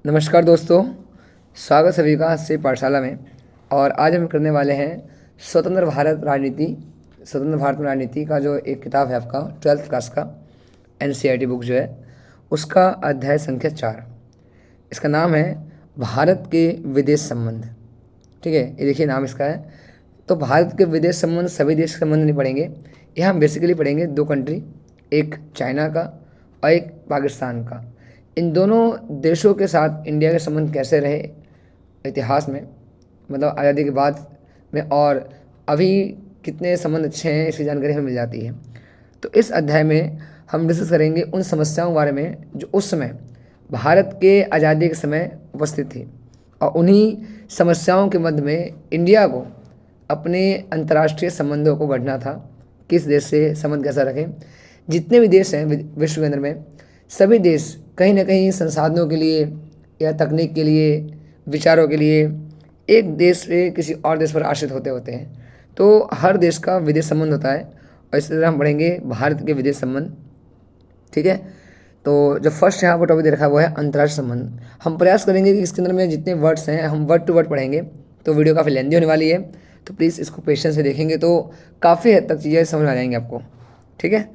नमस्कार दोस्तों, स्वागत सभी का से पाठशाला में। और आज हम करने वाले हैं स्वतंत्र भारत में राजनीति का जो एक किताब है आपका 12th क्लास का एनसीईआरटी बुक जो है उसका अध्याय संख्या 4। इसका नाम है भारत के विदेश संबंध। ठीक है, ये देखिए नाम इसका है। तो भारत के विदेश संबंध सभी देश के संबंध नहीं पढ़ेंगे, ये हम बेसिकली पढ़ेंगे दो कंट्री, एक चाइना का और एक पाकिस्तान का। इन दोनों देशों के साथ इंडिया के संबंध कैसे रहे इतिहास में, मतलब आज़ादी के बाद में, और अभी कितने संबंध अच्छे हैं इसकी जानकारी हमें मिल जाती है। तो इस अध्याय में हम डिस्कस करेंगे उन समस्याओं के बारे में जो उस समय भारत के आज़ादी के समय उपस्थित थी, और उन्हीं समस्याओं के मध्य में इंडिया को अपने अंतर्राष्ट्रीय संबंधों को गढ़ना था। किस देश से संबंध कैसा रखें। जितने भी देश हैं विश्व के अंदर में, सभी देश कहीं ना कहीं संसाधनों के लिए या तकनीक के लिए, विचारों के लिए एक देश से किसी और देश पर आश्रित होते हैं। तो हर देश का विदेश संबंध होता है, और इस तरह हम पढ़ेंगे भारत के विदेश संबंध। ठीक है, तो जो फर्स्ट यहाँ पर टॉपिक दे रखा है वो है अंतर्राष्ट्रीय संबंध। हम प्रयास करेंगे कि इसके अंदर में जितने वर्ड्स हैं हम वर्ड टू वर्ड पढ़ेंगे, तो वीडियो काफ़ी लेंदी होने वाली है। तो प्लीज़ इसको पेशेंस से देखेंगे तो काफ़ी हद तक चीज़ें समझ आ जाएंगी आपको। ठीक है,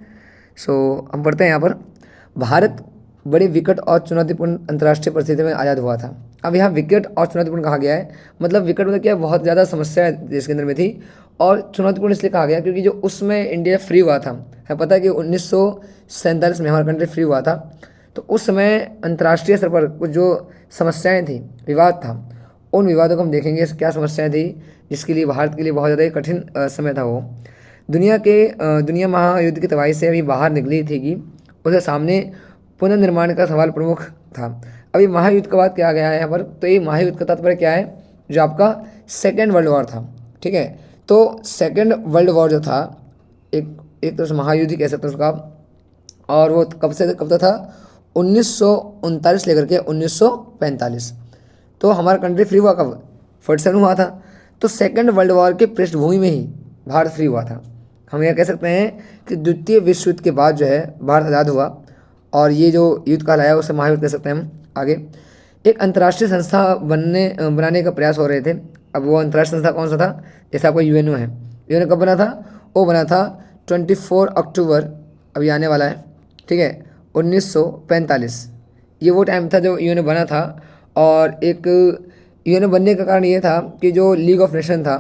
सो हम पढ़ते हैं यहाँ पर। भारत बड़ी विकट और चुनौतीपूर्ण अंतर्राष्ट्रीय परिस्थिति में आज़ाद हुआ था। अब यहाँ विकट और चुनौतीपूर्ण कहा गया है, मतलब विकट मतलब क्या, बहुत ज़्यादा समस्या देश के अंदर में थी, और चुनौतीपूर्ण इसलिए कहा गया क्योंकि जो उसमें इंडिया फ्री हुआ था, है पता है कि 1947 में हमारा कंट्री फ्री हुआ था। तो उस समय अंतर्राष्ट्रीय स्तर पर कुछ जो समस्याएं थी, विवाद था, उन विवादों को हम देखेंगे क्या समस्याएं थी, जिसके लिए भारत के लिए बहुत ज़्यादा कठिन समय था वो। दुनिया महायुद्ध की तबाही से अभी बाहर निकली थी कि उसके सामने पुनर्निर्माण का सवाल प्रमुख था। अभी महायुद्ध का बात क्या गया है यहाँ पर, तो ये महायुद्ध का तात्पर्य क्या है, जो आपका सेकेंड वर्ल्ड वॉर था। ठीक है, तो सेकेंड वर्ल्ड वॉर जो था एक तरह से महायुद्ध ही कह सकते हैं उसका, और वो कब से कब तक था, 1939 लेकर के 1945। तो हमारा कंट्री फ्री हुआ कब, 47 हुआ था। तो सेकेंड वर्ल्ड वॉर के पृष्ठभूमि में ही भारत फ्री हुआ था। हम यह कह सकते हैं कि द्वितीय विश्व युद्ध के बाद जो है भारत आज़ाद हुआ, और ये जो युद्ध कहलाया उसे महायुद्ध कह सकते हैं हम। आगे एक अंतर्राष्ट्रीय संस्था बनाने का प्रयास हो रहे थे। अब वो अंतर्राष्ट्रीय संस्था कौन सा था, जैसे आपको यूएनओ है। यूएनओ कब बना था, वो बना था 24 अक्टूबर, अभी आने वाला है। ठीक है, 1945 ये वो टाइम था जो यूएनओ बना था। और एक यूएनओ बनने का कारण ये था कि जो लीग ऑफ नेशन था,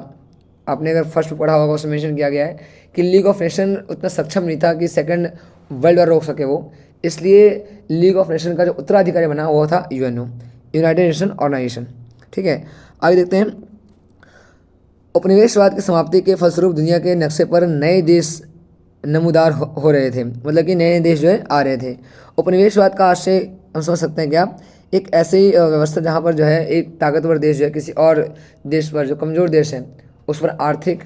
आपने अगर फर्स्ट पढ़ा होगा उसमें मेंशन किया गया है कि लीग ऑफ नेशन उतना सक्षम नहीं था कि सेकंड वर्ल्ड वॉर रोक सके वो, इसलिए लीग ऑफ नेशन का जो उत्तराधिकारी बना वो था यूएनओ, यूनाइटेड नेशन ऑर्गेनाइजेशन। ठीक है, आगे देखते हैं। उपनिवेशवाद की समाप्ति के फलस्वरूप दुनिया के नक्शे पर नए देश नमूदार हो रहे थे, मतलब कि नए देश जो है आ रहे थे। उपनिवेशवाद का आशय हम समझ सकते हैं क्या, एक ऐसी व्यवस्था जहाँ पर जो है एक ताकतवर देश जो है किसी और देश पर, जो कमज़ोर देश है उस पर आर्थिक,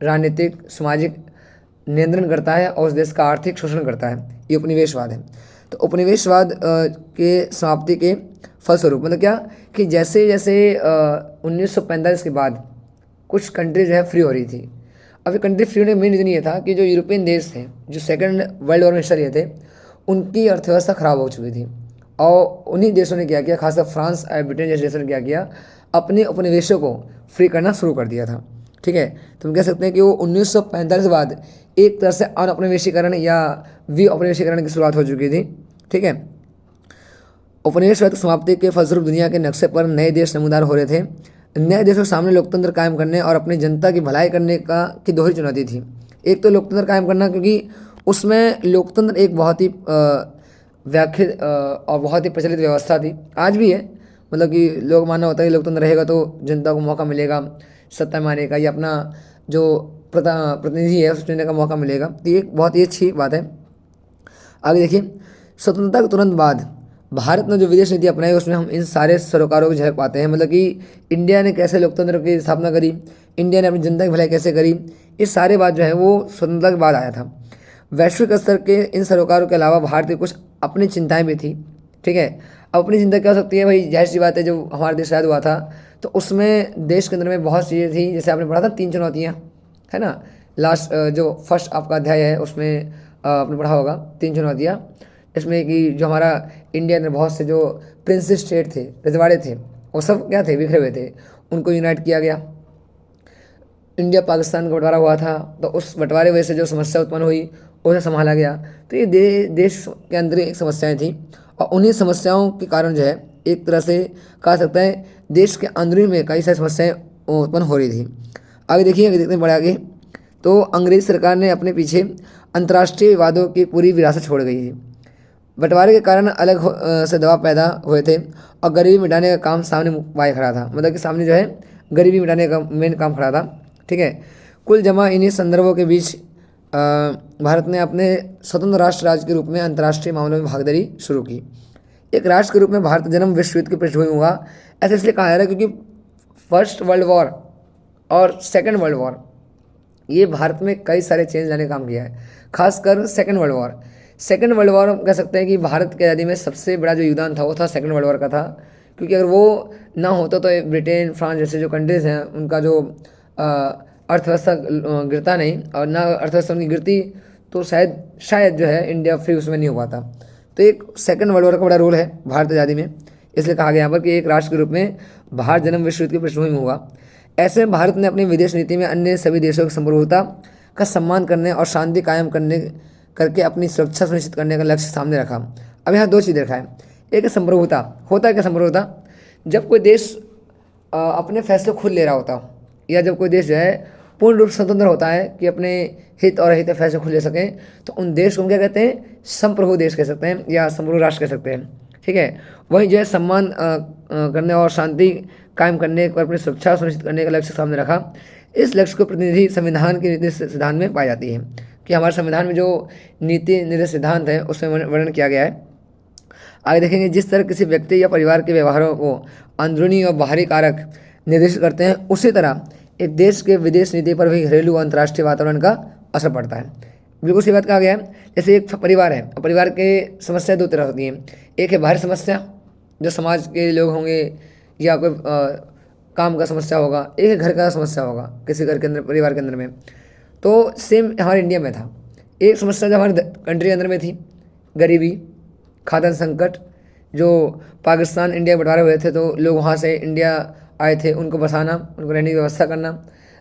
राजनीतिक, सामाजिक नियंत्रण करता है और उस देश का आर्थिक शोषण करता है। ये उपनिवेशवाद है। तो उपनिवेशवाद के समाप्ति के फलस्वरूप मतलब क्या, कि जैसे जैसे 1945 के बाद कुछ कंट्री जो है फ्री हो रही थी। अब ये कंट्री फ्री होने का मेन रीज़न ये था कि जो यूरोपियन देश थे, जो सेकंड वर्ल्ड वॉर में हिस्सा लिए थे, उनकी अर्थव्यवस्था ख़राब हो चुकी थी। और उन्हीं देशों ने क्या किया, खासकर फ्रांस और ब्रिटेन जैसे देशों ने क्या किया, अपने उपनिवेशों को फ्री करना शुरू कर दिया था। ठीक है, तो हम कह सकते हैं कि वो 1945 के बाद एक तरह से अनौपनिवेशीकरण या विऔपनिवेशीकरण की शुरुआत हो चुकी थी। ठीक है, उपनिवेशवाद की समाप्ति के फलस्वरूप दुनिया के नक्शे पर नए देश नमूदार हो रहे थे। नए देशों के सामने लोकतंत्र कायम करने और अपनी जनता की भलाई करने की दोहरी चुनौती थी। एक तो लोकतंत्र कायम करना, क्योंकि उसमें लोकतंत्र एक बहुत ही व्याख्यात और बहुत ही प्रचलित व्यवस्था थी, आज भी है। मतलब कि लोग मानना होता है कि लोकतंत्र रहेगा तो जनता को मौका मिलेगा सत्ता में आने का, या अपना जो प्रतिनिधि है उस चुनने का मौका मिलेगा। तो ये बहुत ही अच्छी बात है। आगे देखिए, स्वतंत्रता के तुरंत बाद भारत ने जो विदेश नीति अपनाई उसमें हम इन सारे सरोकारों को झलक पाते हैं। मतलब कि इंडिया ने कैसे लोकतंत्र की स्थापना करी, इंडिया ने अपनी जनता की भलाई कैसे करी, ये सारे बात जो है वो स्वतंत्रता के बाद आया था। वैश्विक स्तर के इन सरोकारों के अलावा भारत की कुछ अपनी चिंताएं भी थी। ठीक है, अब अपनी चिंता क्या हो सकती है भाई, जाहिर सी बात है, जो हमारा देश आज़ाद हुआ था तो उसमें देश के अंदर में बहुत चीज़ें थी, जैसे आपने पढ़ा था 3 चुनौतियाँ, है ना। लास्ट जो फर्स्ट आपका अध्याय है उसमें आपने पढ़ा होगा 3 चुनौतियाँ। इसमें कि जो हमारा इंडिया में बहुत से जो प्रिंसेस स्टेट थे, रजवाड़े थे, वो सब क्या थे, बिखरे हुए थे, उनको यूनाइट किया गया। इंडिया पाकिस्तान का बंटवारा हुआ था, तो उस बंटवारे वजह से जो समस्या उत्पन्न हुई उसे संभाला गया। तो ये देश के अंदर एक समस्याएं थी, और उन्हीं समस्याओं के कारण जो है एक तरह से कहा सकता है देश के अंदरूनी में कई सारी समस्याएं उत्पन्न हो रही थी। आगे देखिए, आगे देखते हैं बड़े आगे, तो अंग्रेज सरकार ने अपने पीछे अंतर्राष्ट्रीय विवादों की पूरी विरासत छोड़ गई थी। बंटवारे के कारण अलग से दबाव पैदा हुए थे, और गरीबी मिटाने का काम सामने वाय खड़ा था, मतलब कि सामने जो है गरीबी मिटाने का मेन काम खड़ा था। ठीक है, कुल जमा इन्हीं संदर्भों के बीच भारत ने अपने स्वतंत्र राष्ट्र राज्य के रूप में अंतर्राष्ट्रीय मामलों में भागीदारी शुरू की। एक राष्ट्र के रूप में भारत का जन्म विश्व युद्ध की पृष्ठभूमि हुआ। ऐसा इसलिए कहा जा रहा है क्योंकि फर्स्ट वर्ल्ड वॉर और सेकेंड वर्ल्ड वॉर, ये भारत में कई सारे चेंज लाने का काम किया है, खासकर second world war. Second world war हम कह सकते हैं कि भारत की आज़ादी में सबसे बड़ा जो योगदान था वो था सेकेंड वर्ल्ड वॉर का था, क्योंकि अगर वो ना होता तो ब्रिटेन, फ्रांस जैसे जो कंट्रीज़ हैं उनका जो अर्थव्यवस्था गिरता नहीं, और ना अर्थव्यवस्था उनकी गिरती तो शायद जो है इंडिया फ्री उसमें नहीं हो पाता। तो एक सेकेंड वर्ल्ड वॉर का बड़ा रोल है भारत आज़ादी में, इसलिए कहा गया यहाँ पर कि एक राष्ट्र के रूप में भारत जन्म विश्व युद्ध की पृष्ठभूमि में हुआ। ऐसे में भारत ने अपनी विदेश नीति में अन्य सभी देशों की संप्रभुता का सम्मान करने और शांति कायम करके अपनी सुरक्षा सुनिश्चित करने का लक्ष्य सामने रखा। अब यहाँ दो चीज़ें रखा है, एक है संप्रभुता। होता है क्या संप्रभुता? जब कोई देश अपने फैसले खुद ले रहा होता, या जब कोई देश जो है पूर्ण रूप से स्वतंत्र होता है कि अपने हित और अहित फैसले खुद ले सकें, तो उन देश को हम क्या कहते हैं, संप्रभु देश कह सकते हैं या संप्रभु राष्ट्र कह सकते हैं। ठीक है, वही जो है सम्मान करने और शांति कायम करने पर अपनी सुरक्षा सुनिश्चित करने का लक्ष्य सामने रखा। इस लक्ष्य को प्रतिनिधि संविधान के नीति सिद्धांत में पाई जाती है, कि हमारे संविधान में जो नीति निर्देश सिद्धांत है उसमें वर्णन किया गया है। आगे देखेंगे, जिस तरह किसी व्यक्ति या परिवार के व्यवहारों को अंदरूनी और बाहरी कारक निर्देशित करते हैं, उसी तरह एक देश के विदेश नीति पर भी घरेलू और अंतर्राष्ट्रीय वातावरण का असर पड़ता है। बिल्कुल सही बात कहा गया है। जैसे एक परिवार है, और परिवार के समस्या दो तरह होती हैं। एक है बाहरी समस्या, जो समाज के लोग होंगे या कोई काम का समस्या होगा, एक है घर का समस्या होगा किसी घर के अंदर, परिवार के अंदर में। तो सेम हमारे इंडिया में था, एक समस्या जो हमारे कंट्री के अंदर में थी, गरीबी, खाद्यान्न संकट। जो पाकिस्तान इंडिया बंटवारे हुए थे तो लोग वहाँ से इंडिया आए थे, उनको बसाना, उनको रहने की व्यवस्था करना,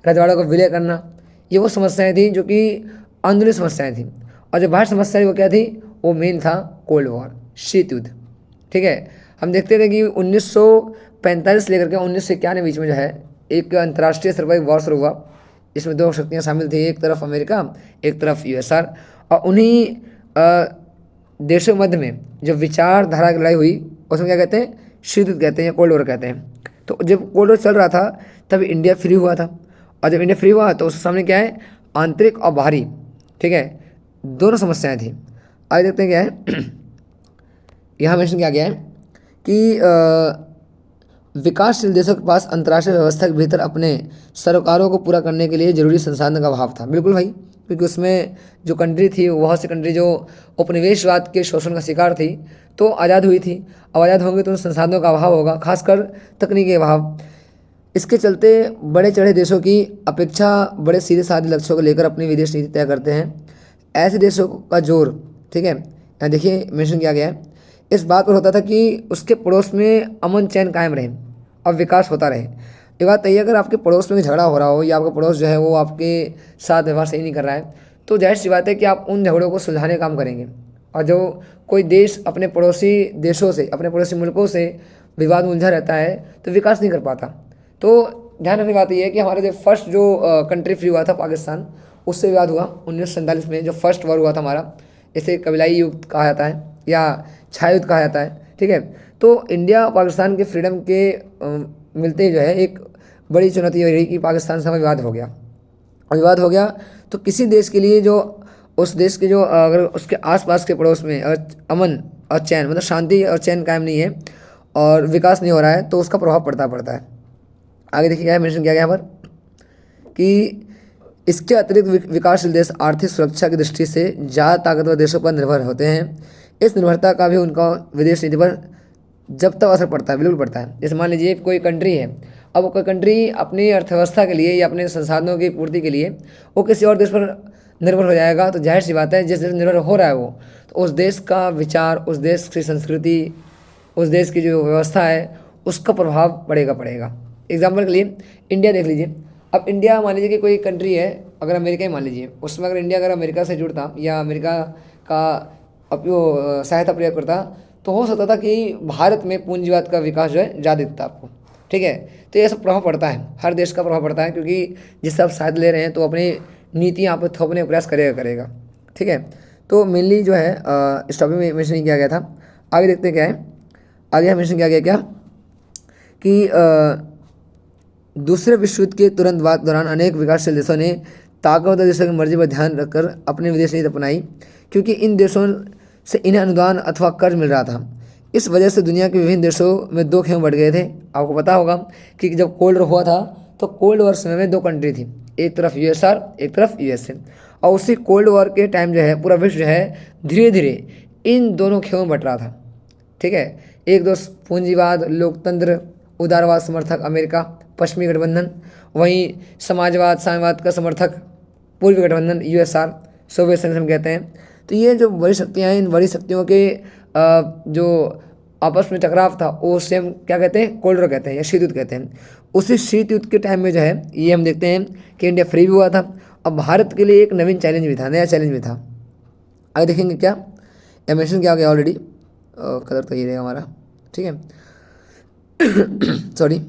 रजवाड़ों को विलय करना, ये वो समस्याएं थी जो कि अंदरूनी समस्याएं थी। और जो बाहर समस्या वो क्या थी, वो मेन था कोल्ड वॉर, शीत युद्ध। ठीक है, हम देखते थे कि 1945 लेकर के 1991 बीच में जो है एक अंतर्राष्ट्रीय स्तर पर एक वॉर शुरू हुआ। इसमें दो शक्तियाँ शामिल थी, एक तरफ अमेरिका, एक तरफ यूएसआर। और उन्हीं देशों के मध्य में जो विचारधारा की लड़ाई हुई उसमें क्या कहते हैं, शीत युद्ध कहते हैं या कोल्ड वॉर कहते हैं। तो जब कोल्ड वॉर चल रहा था तब इंडिया फ्री हुआ था, और जब इंडिया फ्री हुआ तो उसके सामने क्या है, आंतरिक और बाहरी, ठीक है, दोनों समस्याएं थी। आगे देखते हैं क्या है यहाँ मेंशन किया गया है कि विकासशील देशों के पास अंतर्राष्ट्रीय व्यवस्था के भीतर अपने सरोकारों को पूरा करने के लिए जरूरी संसाधन का अभाव था। बिल्कुल भाई, क्योंकि उसमें जो कंट्री थी, बहुत सी कंट्री जो उपनिवेशवाद के शोषण का शिकार थी, तो आज़ाद हुई थी। अब आज़ाद होंगे तो उन संसाधनों का अभाव होगा, खासकर तकनीकी अभाव। इसके चलते बड़े चढ़े देशों की अपेक्षा बड़े सीधे साधे लक्ष्यों को लेकर अपनी विदेश नीति तय करते हैं। ऐसे देशों का जोर, ठीक है, यहाँ देखिए मेंशन किया गया है, इस बात पर होता था कि उसके पड़ोस में अमन चैन कायम रहे और विकास होता रहे। ये बात तय है, अगर आपके पड़ोस में झगड़ा हो रहा हो या आपका पड़ोस जो है वो आपके साथ व्यवहार सही नहीं कर रहा है, तो जाहिर सी बात है कि आप उन झगड़ों को सुलझाने का काम करेंगे। और जो कोई देश अपने पड़ोसी देशों से, अपने पड़ोसी मुल्कों से विवाद में उलझा रहता है तो विकास नहीं कर पाता। तो ध्यान रखने की बात यह है कि हमारा जो फर्स्ट जो कंट्री फ्री हुआ था पाकिस्तान, उससे विवाद हुआ 1947 में, जो फर्स्ट वॉर हुआ था हमारा। इसे कबीलाई युद्ध कहा जाता है या छाया युद्ध कहा जाता है। ठीक है, तो इंडिया पाकिस्तान के फ्रीडम के मिलते ही जो है एक बड़ी चुनौती रही कि पाकिस्तान से विवाद हो गया। और विवाद हो गया तो किसी देश के लिए जो उस देश के जो अगर उसके आसपास के पड़ोस में अगर अमन और चैन, मतलब शांति और चैन कायम नहीं है और विकास नहीं हो रहा है, तो उसका प्रभाव पड़ता है। आगे देखिए क्या है, मेंशन किया गया यहाँ पर कि इसके अतिरिक्त विकासशील देश आर्थिक सुरक्षा की दृष्टि से ज़्यादा ताकतवर देशों पर निर्भर होते हैं। इस निर्भरता का भी उनका विदेश नीति पर जब तक असर पड़ता है, बिल्कुल पड़ता है। जैसे मान लीजिए कोई कंट्री है, अब कोई कंट्री अपनी अर्थव्यवस्था के लिए या अपने संसाधनों की पूर्ति के लिए वो किसी और देश पर निर्भर हो जाएगा, तो जाहिर सी बात है जिस देश पर निर्भर हो रहा है वो, तो उस देश का विचार, उस देश की संस्कृति, उस देश की जो व्यवस्था है उसका प्रभाव पड़ेगा। एग्जाम्पल के लिए इंडिया देख लीजिए। अब इंडिया मान लीजिए कि कोई कंट्री है, अगर अमेरिका ही मान लीजिए, उसमें अगर इंडिया अगर अमेरिका से जुड़ता या अमेरिका का सहायता प्रयोग करता, तो हो सकता था कि भारत में पूंजीवाद का विकास जो है ज़्यादा दिखता आपको। ठीक है, तो ये सब प्रभाव पड़ता है, हर देश का प्रभाव पड़ता है, क्योंकि जिससे आप सहायता ले रहे हैं तो अपनी नीति यहाँ पर थोपने का प्रयास करेगा। ठीक है, तो मेनली जो है इस टॉपिक में मेंशन किया गया था। आगे देखते हैं क्या है। आगे मेंशन किया गया क्या कि दूसरे विश्व युद्ध के तुरंत बाद दौरान अनेक विकासशील देशों ने ताकतवर देशों की मर्जी पर ध्यान रखकर अपनी विदेश नीति अपनाई, क्योंकि इन देशों से इन्हें अनुदान अथवा कर्ज मिल रहा था। इस वजह से दुनिया के विभिन्न देशों में दो खेमे बढ़ गए थे। आपको पता होगा कि जब कोल्ड वॉर हुआ था तो कोल्ड वॉर समय में दो कंट्री थी, एक तरफ यूएसआर, एक तरफ यूएसए। और उसी कोल्ड वॉर के टाइम जो है पूरा विश्व जो है धीरे धीरे इन दोनों खेमों में बट रहा था। ठीक है, एक दोस्त पूंजीवाद, लोकतंत्र, उदारवाद समर्थक अमेरिका, पश्चिमी गठबंधन, वहीं समाजवाद, साम्यवाद का समर्थक पूर्वी गठबंधन यूएसआर, सोवियत संघ कहते हैं। तो ये जो बड़ी शक्तियाँ हैं, इन बड़ी शक्तियों के जो आपस में टकराव था वो सेम क्या कहते हैं, कोल्ड वॉर कहते हैं या शीत युद्ध कहते हैं। उसी शीत युद्ध के टाइम में जो है ये हम देखते हैं कि इंडिया फ्री भी हुआ था। अब भारत के लिए एक नवीन चैलेंज भी था, नया चैलेंज भी था। आगे देखेंगे क्या एमिशन क्या हो गया ऑलरेडी, कलर तो ये रहेगा हमारा। ठीक है सॉरी।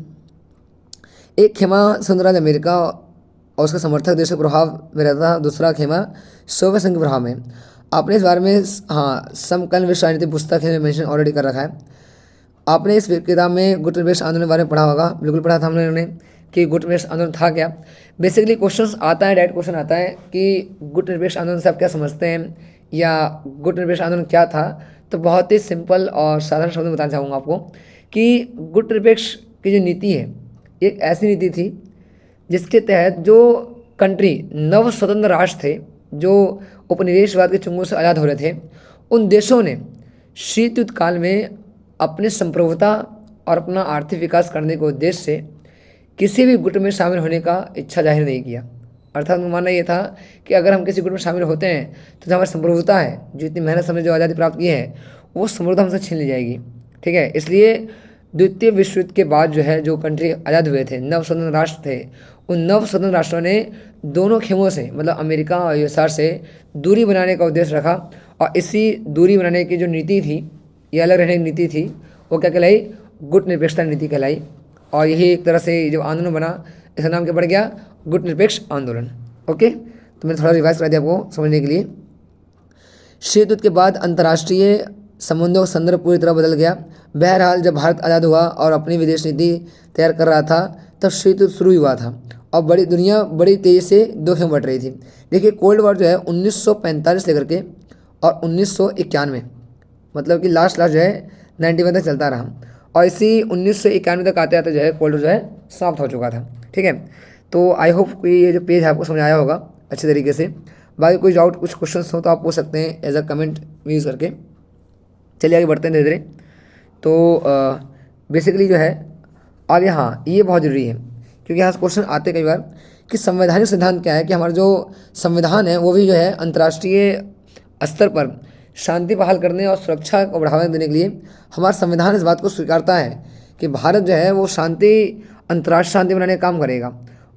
एक खेमा संघराज्य अमेरिका और उसका समर्थक देश के प्रभाव में रहता था, दूसरा खेमा सोवियत संघ के प्रभाव में। आपने इस बारे में समकालीन विश्व राजनीति पुस्तक है मेंशन ऑलरेडी कर रखा है। आपने इस किताब में गुटनिरपेक्ष आंदोलन के बारे में पढ़ा होगा, बिल्कुल पढ़ा था हम लोगों ने कि गुटनिरपेक्ष आंदोलन था क्या। बेसिकली क्वेश्चन आता है, डायरेक्ट क्वेश्चन आता है कि गुटनिरपेक्ष आंदोलन से आप क्या समझते हैं या गुटनिरपेक्ष आंदोलन क्या था। तो बहुत ही सिंपल और साधारण शब्द में बताना चाहूँगा आपको कि गुटनिरपेक्ष की जो नीति है एक ऐसी नीति थी जिसके तहत जो कंट्री नव स्वतंत्र राष्ट्र थे जो उपनिवेशवाद के चंगुल से आज़ाद हो रहे थे, उन देशों ने शीत युद्ध काल में अपनी संप्रभुता और अपना आर्थिक विकास करने के उद्देश्य से किसी भी गुट में शामिल होने का इच्छा जाहिर नहीं किया। अर्थात उनका मानना ये था कि अगर हम किसी गुट में शामिल होते हैं तो जो हमारी संप्रभुता है, जो इतनी मेहनत से हमने जो आज़ादी प्राप्त की है, वो संप्रभुता हमसे छीन ली जाएगी। ठीक है, इसलिए द्वितीय विश्व युद्ध के बाद जो है जो कंट्री आज़ाद हुए थे, नव स्वतंत्र राष्ट्र थे, उन नव स्वतंत्र राष्ट्रों ने दोनों खेमों से मतलब अमेरिका और यूएसआर से दूरी बनाने का उद्देश्य रखा। और इसी दूरी बनाने की जो नीति थी, ये अलग रहने की नीति थी, वो क्या कहलाई, गुट निरपेक्षता नीति कहलाई। और यही एक तरह से जो आंदोलन बना, इसका नाम क्या पड़ गया, गुट निरपेक्ष आंदोलन। ओके, तो मैंने थोड़ा रिवाइज करा दिया आपको समझने के लिए। शीत युद्ध के बाद अंतर्राष्ट्रीय संबंधों का संदर्भ पूरी तरह बदल गया। बहरहाल जब भारत आज़ाद हुआ और अपनी विदेश नीति तैयार कर रहा था तब शीत युद्ध शुरू हुआ था और दुनिया बड़ी तेज़ी से दो खेम बढ़ रही थी। देखिए कोल्ड वॉर जो है 1945 लेकर के और 1991 मतलब कि लास्ट जो है 91 तक चलता रहा और इसी 1991 तक आते आते जो है कोल्ड वॉर जो है समाप्त हो चुका था। ठीक है, तो आई होप कि ये जो पेज है आपको समझ आया होगा अच्छे तरीके से। बाकी कोई डाउट, कुछ क्वेश्चन हो तो आप पूछ सकते हैं एज अ कमेंट यूज़ करके। चलिए आगे बढ़ते हैं धीरे धीरे। तो बेसिकली जो है आगे, हाँ ये बहुत ज़रूरी है क्योंकि यहाँ क्वेश्चन आते कई बार कि संवैधानिक सिद्धांत क्या है, कि हमारा जो संविधान है वो भी जो है अंतर्राष्ट्रीय स्तर पर शांति बहाल करने और सुरक्षा को बढ़ावा देने के लिए हमारा संविधान इस बात को स्वीकारता है कि भारत जो है वो शांति, अंतर्राष्ट्रीय शांति बनाने का काम करेगा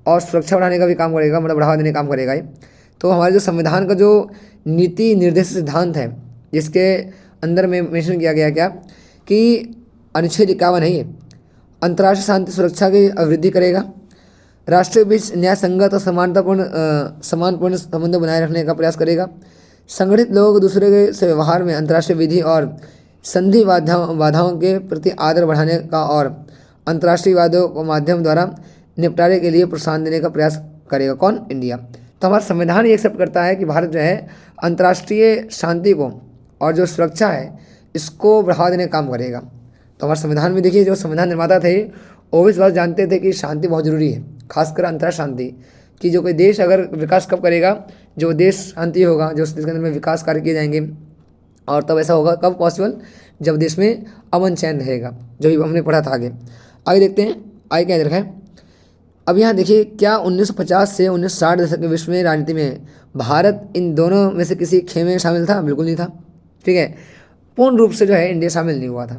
और सुरक्षा बढ़ाने का भी काम करेगा, मतलब बढ़ावा देने का काम करेगा। तो हमारे जो संविधान का जो नीति निर्देशित सिद्धांत है जिसके अंदर में मेंशन किया गया क्या कि अनुच्छेद 51 है ये, अंतर्राष्ट्रीय शांति सुरक्षा की अभिवृद्धि करेगा, राष्ट्रीय बीच न्याय संगत और सम्मानपूर्ण संबंध बनाए रखने का प्रयास करेगा, संगठित लोगों को दूसरे के से व्यवहार में अंतर्राष्ट्रीय विधि और संधि बाधाओं के प्रति आदर बढ़ाने का और अंतर्राष्ट्रीय वादों को माध्यम द्वारा निपटारे के लिए प्रोत्साहन देने का प्रयास करेगा। कौन? इंडिया। तो हमारा संविधान ये एक्सेप्ट करता है कि भारत जो है अंतर्राष्ट्रीय शांति को और जो सुरक्षा है इसको बढ़ावा देने का काम करेगा। तो हमारे संविधान में देखिए जो संविधान निर्माता थे वो भी इस बात जानते थे कि शांति बहुत ज़रूरी है, खासकर अंतर्राष्ट्रीय शांति, कि जो कोई देश अगर विकास कब करेगा, जो देश शांति होगा, जो देश के अंदर में विकास कार्य किए जाएंगे, और तब ऐसा होगा कब पॉसिबल, जब देश में अमन चैन रहेगा, जो भी हमने पढ़ा था। आगे देखते हैं आगे क्या रखा है। अब यहाँ देखिए क्या 1950 से 1960 दशक के विश्व में राजनीति में भारत इन दोनों में से किसी खेमे में शामिल था? बिल्कुल नहीं था। ठीक है, पूर्ण रूप से जो है इंडिया शामिल नहीं हुआ था।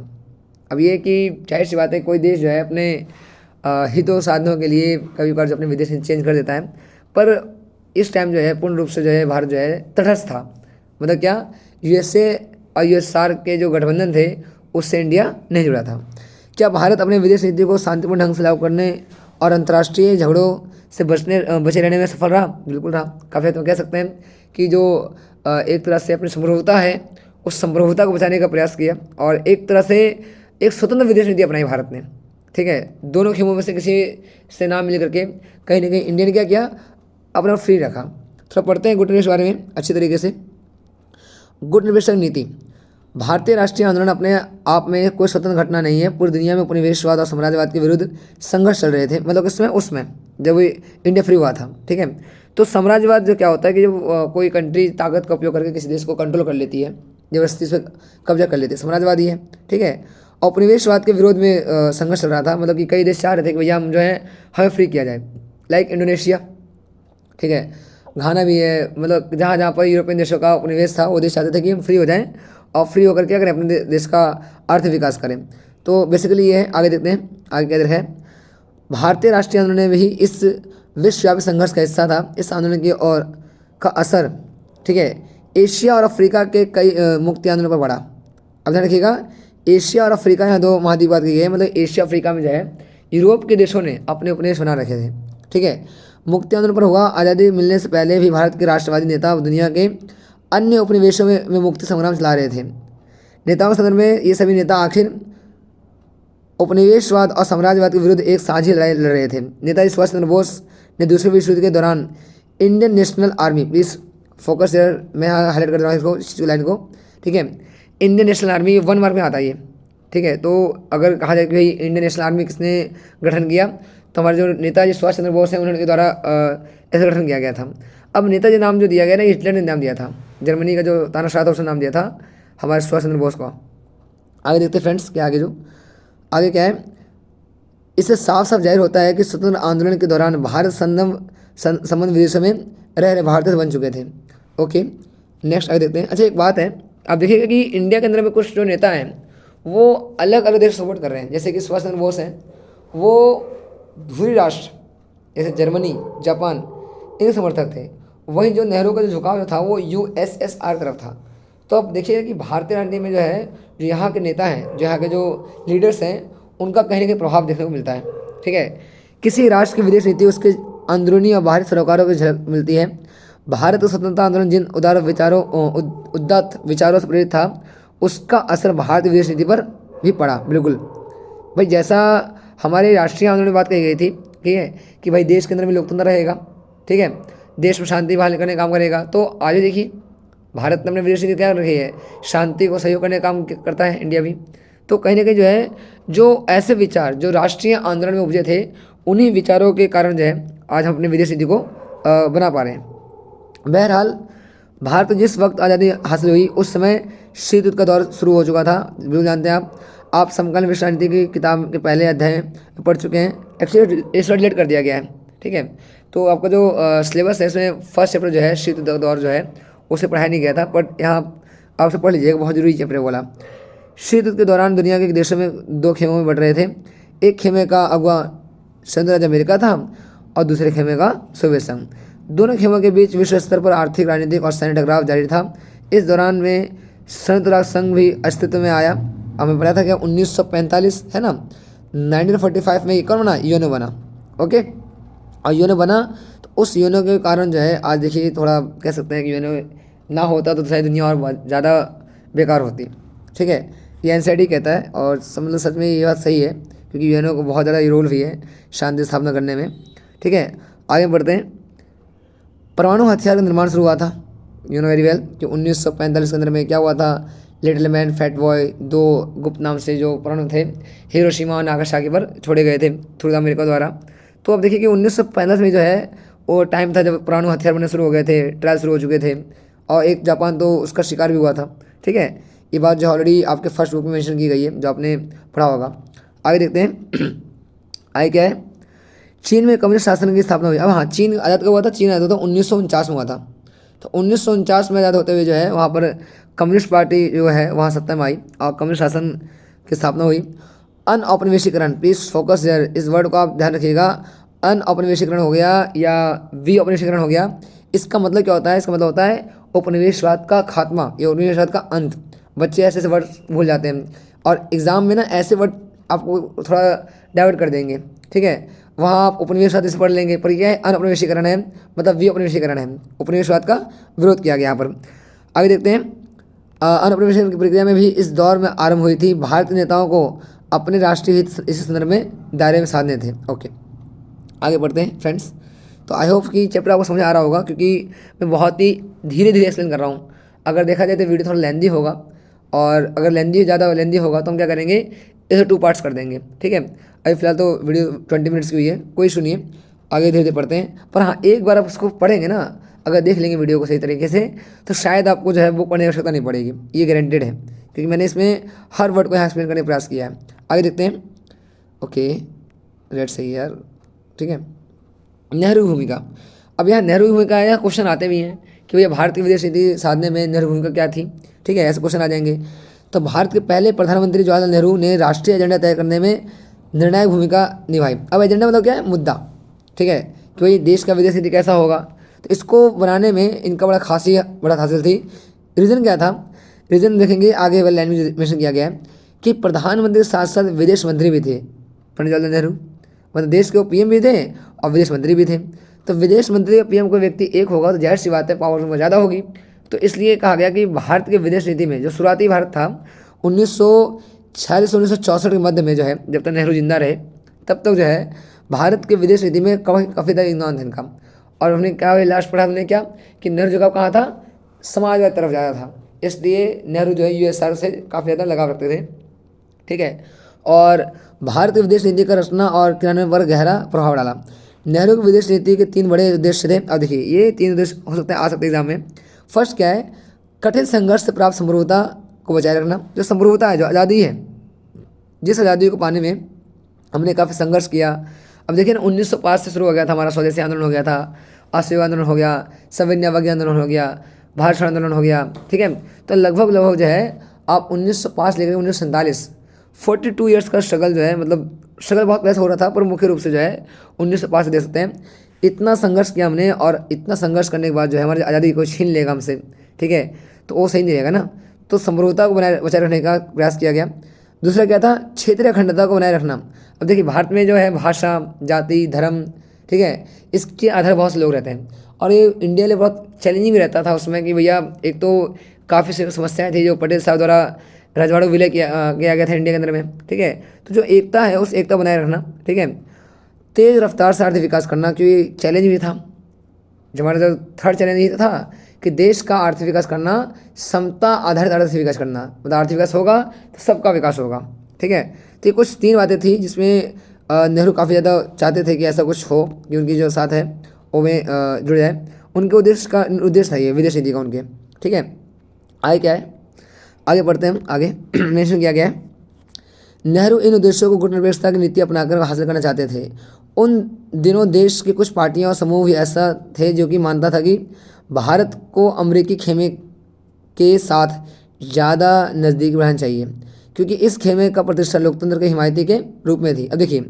अब ये कि जाहिर सी बात है कोई देश जो है अपने हितों साधनों के लिए कभी कभार जो अपने विदेश नीति चेंज कर देता है, पर इस टाइम जो है पूर्ण रूप से जो है भारत जो है तटस्थ था। मतलब क्या, यूएसए और यूएसआर के जो गठबंधन थे उससे इंडिया नहीं जुड़ा था। क्या भारत अपने विदेश नीति को शांतिपूर्ण ढंग से लागू करने और अंतर्राष्ट्रीय झगड़ों से बचे रहने में सफल रहा? बिल्कुल रहा। काफ़ी हद तक कह सकते हैं कि जो एक तरह से अपनी संप्रभुता है उस संप्रभुता को बचाने का प्रयास किया और एक तरह से एक स्वतंत्र विदेश नीति अपनाई भारत ने। ठीक है, दोनों खेमों में से किसी से ना मिल करके कहीं ना कहीं इंडिया ने क्या किया, अपना फ्री रखा। थोड़ा पढ़ते हैं गुटनिवेश के बारे में अच्छी तरीके से। गुटनिवेशक नीति, भारतीय राष्ट्रीय आंदोलन अपने आप में कोई स्वतंत्र घटना नहीं है। पूरी दुनिया में उपनिवेशवाद और साम्राज्यवाद के विरुद्ध संघर्ष चल रहे थे। मतलब किसमें, उसमें जब इंडिया फ्री हुआ था। ठीक है, तो साम्राज्यवाद जो क्या होता है कि जब कोई कंट्री ताकत का उपयोग करके किसी देश को कंट्रोल कर लेती है, जबरदस्ती से कब्जा कर लेती है, साम्राज्यवाद ही है। ठीक है, और उपनिवेशवाद के विरोध में संघर्ष चल रहा था। मतलब कि कई देश चाह रहे थे कि भैया हम जो है हमें फ्री किया जाए, लाइक इंडोनेशिया। ठीक है, घाना भी है। मतलब जहाँ जहाँ पर यूरोपियन देशों का उपनिवेश था वो देश चाहते थे कि हम फ्री हो जाएं और फ्री होकर क्या करें, अपने देश का अर्थ विकास करें। तो बेसिकली ये है। आगे देखते हैं आगे क्या है। भारतीय राष्ट्रीय आंदोलन भी इस विश्वव्यापी संघर्ष का हिस्सा था। इस आंदोलन की ओर का असर, ठीक है, एशिया और अफ्रीका के कई मुक्ति आंदोलन पर पड़ा। अब ध्यान रखिएगा, एशिया और अफ्रीका यहाँ दो महाद्वीप बात की गई है। मतलब एशिया अफ्रीका में जो है यूरोप के देशों ने अपने उपनिवेश बना रखे थे। ठीक है, मुक्ति आंदोलन पर हुआ। आज़ादी मिलने से पहले भी भारत के राष्ट्रवादी नेता दुनिया के अन्य उपनिवेशों में मुक्ति संग्राम चला रहे थे। नेताओं के संदर्भ में ये सभी नेता आखिर उपनिवेशवाद और साम्राज्यवाद के विरुद्ध एक साझी लड़ाई लड़ रहे थे। नेताजी सुभाष चंद्र बोस ने दूसरे विश्व युद्ध के दौरान Indian national army, please focus यार, मैं हाईलाइट कर रहा हूँ इसको, इस लाइन को। ठीक है, इंडियन नेशनल आर्मी 1 मार्क में आता है ये। ठीक है, तो अगर कहा जाए कि भाई इंडियन नेशनल आर्मी किसने गठन किया, तो हमारे जो नेताजी सुभाष चंद्र बोस हैं उनके द्वारा ऐसा गठन किया गया था। अब नेताजी नाम जो दिया गया ना, हिटलर ने नाम दिया था। जर्मनी का जो तानाशाह था उसने नाम दिया था हमारे सुभाष चंद्र बोस को। आगे देखते हैं फ्रेंड्स, क्या आगे क्या है। इससे साफ साफ जाहिर होता है कि स्वतंत्र आंदोलन के दौरान भारत संबंध विदेशों में रह रहे भारतीय बन चुके थे। ओके, नेक्स्ट आगे देखते हैं। अच्छा, एक बात है, आप देखिएगा कि इंडिया के अंदर में कुछ जो नेता हैं वो अलग अलग देश सपोर्ट कर रहे हैं। जैसे कि सुभाष चंद्र बोस हैं, वो धुरी राष्ट्र जैसे जर्मनी, जापान, इनके समर्थक थे। वहीं जो नेहरू का जो झुकाव जो था वो यूएसएसआर तरफ था। तो अब देखिएगा कि भारतीय राजनीति में जो है, जो यहाँ के नेता हैं, जो यहाँ के जो लीडर्स हैं, उनका कहीं ना कहीं प्रभाव देखने को मिलता है। ठीक है, किसी राष्ट्र की विदेश नीति उसके अंदरूनी और बाहरी सरोकारों की झलक मिलती है। भारत का स्वतंत्रता आंदोलन जिन उदात्त विचारों से प्रेरित था, उसका असर भारतीय विदेश नीति पर भी पड़ा। बिल्कुल भाई, जैसा हमारे राष्ट्रीय आंदोलन में बात कही गई थी, ठीक है, कि भाई देश के अंदर में लोकतंत्र रहेगा, ठीक है, देश में शांति बहाल करने का काम करेगा। तो आगे देखिए, भारत ने अपने विदेश नीति क्या रखी है, शांति को सहयोग करने का काम करता है इंडिया भी। तो कहीं ना कहीं जो है, जो ऐसे विचार जो राष्ट्रीय आंदोलन में उपजे थे, उन्हीं विचारों के कारण जो है आज हम अपने विदेश नीति को बना पा रहे हैं। बहरहाल, भारत को जिस वक्त आज़ादी हासिल हुई उस समय शीत युद्ध का दौर शुरू हो चुका था। बिल्कुल जानते हैं आप समकालीन विश्व राजनीति की किताब के पहले अध्याय पढ़ चुके हैं। एक्चुअली इसको डिलीट कर दिया गया है। ठीक है, तो आपका जो सिलेबस है इसमें फर्स्ट चैप्टर जो है शीत युद्ध का दौर जो है उसे पढ़ाया नहीं गया था, बट यहाँ आपसे पढ़ लीजिएगा, बहुत जरूरी चैप्टर बोला। शीत युद्ध के दौरान दुनिया के देशों में 2 खेमों में बढ़ रहे थे। एक खेमे का अगुवा संयुक्त राज्य अमेरिका था और दूसरे खेमे का सोवियत संघ। दोनों खेमों के बीच विश्व स्तर पर आर्थिक, राजनीतिक और सैन्य टकराव जारी था। इस दौरान में संयुक्त राष्ट्र संघ भी अस्तित्व में आया। हमें पता था कि 1945 है ना, 1945 में ये कौन बना, यूएनओ बना। ओके, और यूएनओ बना, तो उस यूएनओ के कारण जो है आज देखिए थोड़ा कह सकते हैं कि यूएनओ ना होता तो शायद दुनिया और ज़्यादा बेकार होती। ठीक है, ये एनसीईआरटी कहता है और मतलब सच में ये बात सही है, क्योंकि यूएनओ को बहुत ज़्यादा रोल भी है शांति स्थापना करने में। ठीक है, आगे बढ़ते हैं। परमाणु हथियार का निर्माण शुरू हुआ था, यू नो वेरी वेल, कि 1945 के अंदर में क्या हुआ था, लिटिल मैन फैट बॉय 2 गुप्त नाम से जो परमाणु थे हिरोशिमा और नागासाकी पर छोड़े गए थे थ्रू अमेरिका द्वारा। तो अब देखिए कि 1945 में जो है वो टाइम था जब परमाणु हथियार बनने शुरू हो गए थे, ट्रायल शुरू हो चुके थे, और एक जापान तो उसका शिकार भी हुआ था। ठीक है, ये बात जो ऑलरेडी आपके फर्स्ट बुक में मेंशन की गई है, जो आपने पढ़ा होगा। आगे देखते हैं आगे क्या है। चीन में कम्युनिस्ट शासन की स्थापना हुई। अब हाँ, चीन आज़ाद कब हुआ था, चीन आज़ाद हुआ था 1949 में हुआ था। तो 1949 में आज़ाद होते हुए जो है वहाँ पर कम्युनिस्ट पार्टी जो है वहाँ सत्ता में आई और कम्युनिस्ट शासन की स्थापना हुई। अनऔपनिवेशीकरण, प्लीज फोकस देयर, इस वर्ड को आप ध्यान रखिएगा। अनऔपनिवेशीकरण हो गया या विऔपनिवेशीकरण हो गया, इसका मतलब क्या होता है? इसका मतलब होता है उपनिवेशवाद का खात्मा या उपनिवेशवाद का अंत। बच्चे ऐसे ऐसे वर्ड भूल जाते हैं और एग्जाम में ना ऐसे वर्ड आपको थोड़ा डाइवर्ट कर देंगे, ठीक है। वहाँ आप उपनिवेशवाद से पढ़ लेंगे, पर यह अनउपनिवेशीकरण है, मतलब विउपनिवेशीकरण है। उपनिवेशवाद का विरोध किया गया यहाँ पर। आगे देखते हैं। अनउपनिवेशीकरण की प्रक्रिया में भी इस दौर में आरंभ हुई थी। भारतीय नेताओं को अपने राष्ट्रीय हित इस संदर्भ में दायरे में साधने थे। ओके, आगे बढ़ते हैं फ्रेंड्स। तो आई होप कि चैप्टर आपको समझ आ रहा होगा, क्योंकि मैं बहुत ही धीरे धीरे एक्सप्लेन कर रहा हूँ। अगर देखा जाए तो वीडियो थोड़ा लेंदी होगा, और अगर ज़्यादा लेंदी होगा तो हम क्या करेंगे, इसे 2 पार्ट्स कर देंगे, ठीक है। अभी फिलहाल तो वीडियो 20 मिनट्स की हुई है, कोई इशू नहीं है, आगे धीरे धीरे पढ़ते हैं। पर हाँ, एक बार आप उसको पढ़ेंगे ना, अगर देख लेंगे वीडियो को सही तरीके से, तो शायद आपको जो है वो पढ़ने की आवश्यकता नहीं पड़ेगी, ये गारंटेड है, क्योंकि मैंने इसमें हर वर्ड को यहाँ एक्सप्लेन करने का प्रयास किया है। आगे देखते हैं। ओके, रेट सही है यार, ठीक है। नेहरू भूमिका। अब यहाँ नेहरू भूमिका या क्वेश्चन आते भी हैं कि भैया भारतीय विदेश नीति साधने में नेहरू भूमिका क्या थी, ठीक है, ऐसे क्वेश्चन आ जाएंगे। तो भारत के पहले प्रधानमंत्री जवाहरलाल नेहरू ने राष्ट्रीय एजेंडा तय करने में निर्णायक भूमिका निभाई। अब एजेंडा मतलब क्या है? मुद्दा, ठीक है, कि भाई देश का विदेश नीति कैसा होगा। तो इसको बनाने में इनका बड़ा खासियत थी। रीज़न क्या था? रीज़न देखेंगे आगे वाले लाइन में मेंशन किया गया है कि प्रधानमंत्री के साथ साथ विदेश मंत्री भी थे पंडित जवाहरलाल नेहरू, मतलब देश के वो पीएम भी थे और विदेश मंत्री भी थे। तो विदेश मंत्री और पीएम कोई व्यक्ति एक होगा तो जाहिर सी बात है पावर उनमें ज़्यादा होगी। तो इसलिए कहा गया कि भारत के विदेश नीति में जो शुरुआती भारत था 1946 से 1964 के मध्य में जो है, जब तक नेहरू जिंदा रहे तब तक जो है भारत के विदेश नीति में काफ़ी ज़्यादा योगदान था इनका। और हमने क्या लास्ट पढ़ा हमने क्या कि नेहरू जो कहाँ था, समाजवाद तरफ ज़्यादा था, इसलिए नेहरू जो है यूएसआर से काफ़ी ज़्यादा लगाव रखते थे, ठीक है। और भारत की विदेश नीति का रचना और क्रियान्वयन पर गहरा प्रभाव डाला। नेहरू की विदेश नीति के 3 बड़े उद्देश्य थे। अब देखिए ये 3 उद्देश्य हो सकते हैं आ सकते हैं एग्जाम में। फर्स्ट क्या है? कठिन संघर्ष से प्राप्त संप्रभुता को बचाए रखना। जो संप्रभुता है, जो आज़ादी है, जिस आज़ादी को पाने में हमने काफ़ी संघर्ष किया। अब देखिए ना, 1905 से शुरू हो गया था हमारा स्वदेशी आंदोलन हो गया था, असहयोग आंदोलन हो गया, सविनय अवज्ञा आंदोलन हो गया, भारत छोड़ो आंदोलन हो गया, ठीक है। तो लगभग जो है आप 1905 लेकर 1947 42 ईयर्स का स्ट्रगल जो है, मतलब स्ट्रगल बहुत वैसे हो रहा था, पर मुख्य रूप से जो है 1905 से देख सकते हैं इतना संघर्ष किया हमने। और इतना संघर्ष करने के बाद जो है हमारी आज़ादी को छीन लेगा हमसे, ठीक है, तो वो सही नहीं रहेगा ना। तो संप्रभुता को बचाए रखने का प्रयास किया गया। दूसरा क्या था? क्षेत्रीय अखंडता को बनाए रखना। अब देखिए भारत में जो है भाषा, जाति, धर्म, ठीक है, इसके आधार बहुत से लोग रहते हैं, और ये इंडिया लिए बहुत चैलेंजिंग भी रहता था उसमें कि भैया एक तो काफ़ी समस्याएं थी जो पटेल साहब द्वारा रजवाड़ों विलय किया गया था इंडिया के अंदर में, ठीक है। तो जो एकता है उस एकता बनाए रखना, ठीक है। तेज़ रफ्तार से आर्थिक विकास करना, क्योंकि चैलेंज भी था जो हमारा, जो थर्ड चैलेंज ये था कि देश का आर्थिक विकास करना, समता आधारित आर्थिक विकास करना, मतलब आर्थिक विकास होगा तो सबका विकास होगा, ठीक है। तो ये कुछ 3 बातें थी जिसमें नेहरू काफ़ी ज़्यादा चाहते थे कि ऐसा कुछ हो कि उनकी जो साथ है वो में जुड़ जाए। उनके उद्देश्य था ये विदेश नीति का उनके, ठीक है। आगे क्या है, आगे बढ़ते हैं हम। आगे मेंशन किया गया है नेहरू इन उद्देश्यों को गुटनिरपेक्षता की नीति अपनाकर हासिल करना चाहते थे। उन दिनों देश की कुछ पार्टियां और समूह भी ऐसा थे जो कि मानता था कि भारत को अमेरिकी खेमे के साथ ज़्यादा नज़दीक बढ़ाना चाहिए, क्योंकि इस खेमे का प्रतिष्ठा लोकतंत्र के हिमायती के रूप में थी। अब देखिए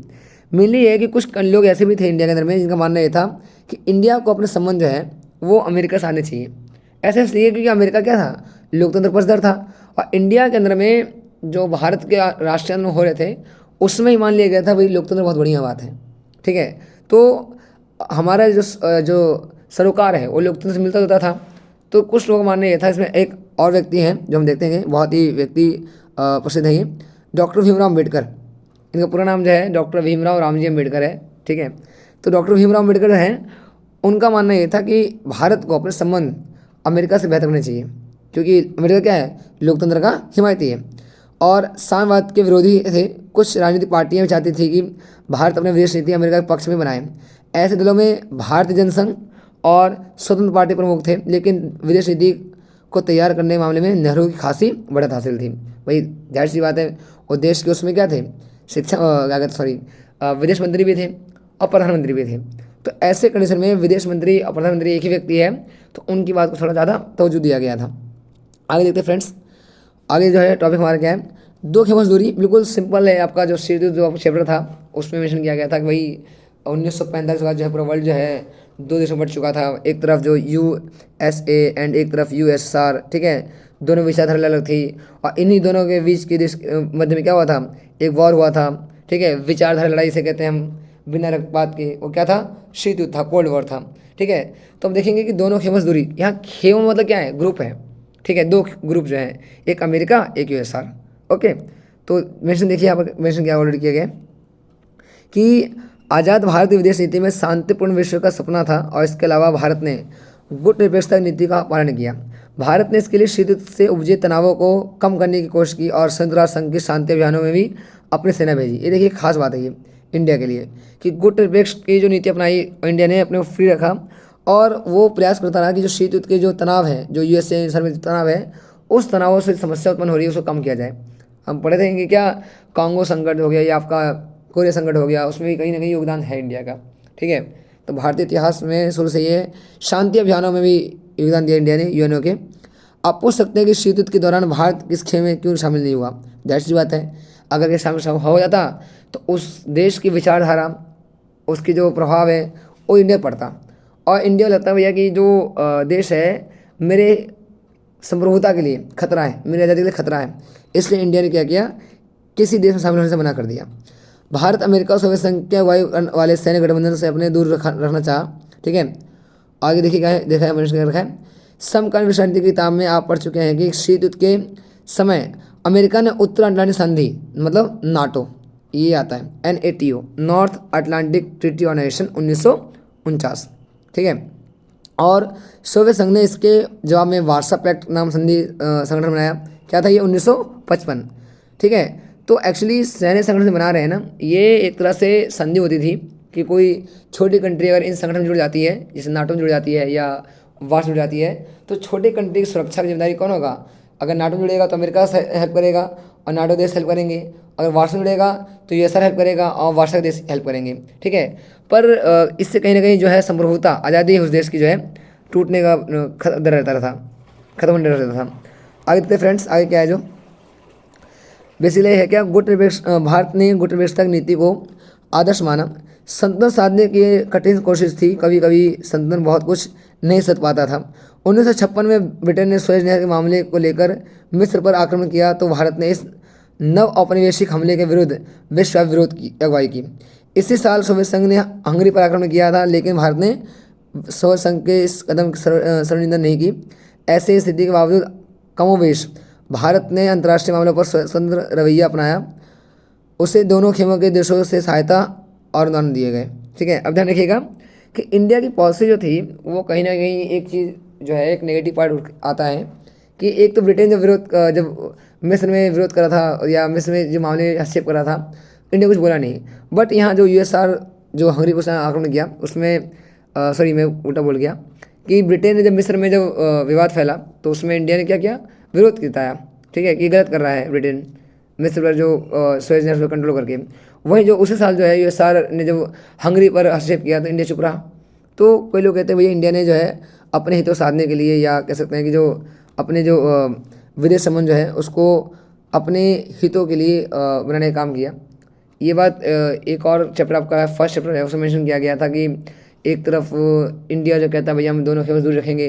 मेनली है कि कुछ लोग ऐसे भी थे इंडिया के अंदर में जिनका मानना ये था कि इंडिया को अपने संबंध जो है वो अमेरिका से आने चाहिए। ऐसे इसलिए क्योंकि अमेरिका क्या था, लोकतंत्र पक्षधर था, और इंडिया के अंदर में जो भारत के राष्ट्रीय आंदोलन हो रहे थे उसमें ही मान लिया गया था भाई लोकतंत्र बहुत बढ़िया बात है, ठीक है। तो हमारा जो सरोकार है वो लोकतंत्र से मिलता जुलता था। तो कुछ लोग मानने ये था। इसमें एक और व्यक्ति हैं जो हम देखते हैं, बहुत ही व्यक्ति प्रसिद्ध है, ये डॉक्टर भीमराव अम्बेडकर। इनका पूरा नाम जो है डॉक्टर भीमराव रामजी अम्बेडकर है, ठीक है। तो डॉक्टर भीमराव अम्बेडकर जो है उनका मानना ये था कि भारत को अपने संबंध अमेरिका से बेहतर करने चाहिए, क्योंकि अमेरिका क्या है, लोकतंत्र का हिमायती है और साम्यवाद के विरोधी थे। कुछ राजनीतिक पार्टियां भी चाहती थी कि भारत अपने विदेश नीति अमेरिका के पक्ष में बनाए। ऐसे दलों में भारतीय जनसंघ और स्वतंत्र पार्टी प्रमुख थे, लेकिन विदेश नीति को तैयार करने के मामले में नेहरू की खासी बढ़त हासिल थी। भाई जाहिर सी बात है, और देश के उसमें क्या थे, विदेश मंत्री भी थे और प्रधानमंत्री भी थे। तो ऐसे कंडीशन में विदेश मंत्री और प्रधानमंत्री एक ही व्यक्ति है, तो उनकी बात को थोड़ा ज़्यादा तवज्जो दिया गया था। आगे देखते हैं फ्रेंड्स। आगे जो है टॉपिक हमारा क्या है, दो की मजदूरी। बिल्कुल सिंपल है, आपका जो शीतयुद्ध जो चैप्टर था उसमें मेंशन किया गया था कि भाई 1945 के बाद जो है पूरा वर्ल्ड जो है दो देशों में बट चुका था। एक तरफ जो USA एंड एक तरफ USSR, ठीक है। दोनों विचारधारा अलग अलग थी और इन्हीं दोनों के बीच के देश मध्य में क्या हुआ था, एक वॉर हुआ था, ठीक है। विचारधारा लड़ाई से कहते हैं हम, बिना रक्तपात के। वो क्या था, शीत युद्ध था, कोल्ड वॉर था, ठीक है। तो हम देखेंगे कि दोनों खेमस दूरी, यहाँ खेम मतलब क्या है, ग्रुप है, ठीक है। दो ग्रुप जो हैं, एक अमेरिका एक USSR, ओके। तो मेंशन देखिए यहाँ पर मेंशन क्या ऑलरेडी किया गया है कि आज़ाद भारत की विदेश नीति में शांतिपूर्ण विश्व का सपना था और इसके अलावा भारत ने गुट निरपेक्षता नीति का पालन किया। भारत ने इसके लिए शीत युद्ध से उपजे तनावों को कम करने की कोशिश की और संयुक्त राष्ट्र संघ के शांति अभियानों में भी अपनी सेना भेजी। ये देखिए खास बात है ये इंडिया के लिए कि गुट निरपेक्ष की जो नीति अपनाई, इंडिया ने अपने को फ्री रखा और वो प्रयास करता रहा कि जो शीत युद्ध के जो तनाव है, जो USA में तनाव है, उस तनावों से समस्या उत्पन्न हो रही है उसको कम किया जाए। हम पढ़े थे कि क्या कांगो संकट हो गया या आपका कोरिया संकट हो गया, उसमें भी कहीं ना कहीं योगदान है इंडिया का, ठीक है। तो भारतीय इतिहास में शुरू से ये शांति अभियानों में भी योगदान दिया इंडिया ने, UNO के। आप पूछ सकते हैं कि शीत युद्ध के दौरान भारत इस खेल में क्यों शामिल नहीं हुआ। जाहिर सी बात है, अगर ये शामिल हो जाता तो उस देश की विचारधारा, उसकी जो प्रभाव है वो इंडिया पर पड़ता और इंडिया को लगता है भैया कि जो देश है मेरे संप्रभुता के लिए खतरा है, मेरी आज़ादी के लिए खतरा है, इसलिए इंडिया ने क्या किया, किसी देश में शामिल होने से मना कर दिया। भारत अमेरिका और सोवियत संघ के वायु वाले सैन्य गठबंधन से अपने दूर रखना चाहा, ठीक है। आगे देखिए क्या है, देखा है मेंशन कर रखा है। समकालीन विश्व नीति की किताब में आप पढ़ चुके हैं कि शीत युद्ध के समय अमेरिका ने उत्तर अटलांटिक संधि, मतलब नाटो, ये आता है NATO, North Atlantic Treaty Organization 1949, ठीक है। और सोवियत संघ ने इसके जवाब में वार्सा पैक्ट नाम संधि संगठन बनाया। क्या था ये, 1955, ठीक है। तो एक्चुअली सैन्य संगठन से बना रहे हैं ना, ये एक तरह से संधि होती थी कि कोई छोटी कंट्री अगर इन संगठन में जुड़ जाती है, जैसे नाटो में जुड़ जाती है या वार्स जुड़ जाती है, तो छोटे कंट्री की सुरक्षा की जिम्मेदारी कौन होगा। अगर नाटो में जुड़ेगा तो अमेरिका हेल्प करेगा और नाटो देश हेल्प करेंगे, अगर वार्स में जुड़ेगा तो USSR हेल्प करेगा और वार्सा देश हेल्प करेंगे, ठीक है। पर इससे कहीं ना कहीं जो है संप्रभुता, आज़ादी उस देश की जो है टूटने का डर रहता था, खत्म होने डर रहता था। आगे देखते फ्रेंड्स, आगे क्या है जो बेसिकली है क्या, गुट निरपेक्ष, भारत ने गुट निरपेक्षता की नीति को आदर्श माना। संतुलन साधने की कठिन कोशिश थी, कभी कभी संतुलन बहुत कुछ नहीं सध पाता था। 1956 में ब्रिटेन ने सुएज नहर के मामले को लेकर मिस्र पर आक्रमण किया तो भारत ने इस नव औपनिवेशिक हमले के विरुद्ध विश्वव्यापी विरोध की अगुवाई की। इसी साल सोवियत संघ ने हंगरी पर आक्रमण किया था, लेकिन भारत ने सोवियत संघ के इस कदम की सर्वनिंदा नहीं की। ऐसे स्थिति के बावजूद कमोवेश भारत ने अंतर्राष्ट्रीय मामलों पर स्वतंत्र रवैया अपनाया। उसे दोनों खेमों के देशों से सहायता और अनुदान दिए गए, ठीक है। अब ध्यान रखिएगा कि इंडिया की पॉलिसी जो थी वो कहीं ना कहीं एक चीज़ जो है, एक नेगेटिव पार्ट आता है कि एक तो ब्रिटेन जब मिस्र में विरोध करा था या मिस्र में जो मामले हस्तक्षेप करा था, इंडिया कुछ बोला नहीं। बट यहाँ जो USSR जो हंगरी पर आक्रमण किया उसमें सॉरी मैं उल्टा बोल गया कि ब्रिटेन ने जब मिस्र में जब विवाद फैला तो उसमें इंडिया ने क्या किया, विरोध जताया, ठीक है, कि गलत कर रहा है ब्रिटेन मिस्र पर जो सुएज नहर को कंट्रोल करके। वहीं जो उसी साल जो है USSR ने जब हंगरी पर हस्तक्षेप किया तो इंडिया चुप रहा। तो कोई लोग कहते हैं भैया इंडिया ने जो है अपने हितों साधने के लिए, या कह सकते हैं कि जो अपने जो विदेश संबंध जो है उसको अपने हितों के लिए बनाने का काम किया। ये बात एक और चैप्टर आपका फर्स्ट चैप्टर है उसमें मेंशन किया गया था कि एक तरफ इंडिया जो कहता है भैया हम दोनों खेमों से दूर रखेंगे,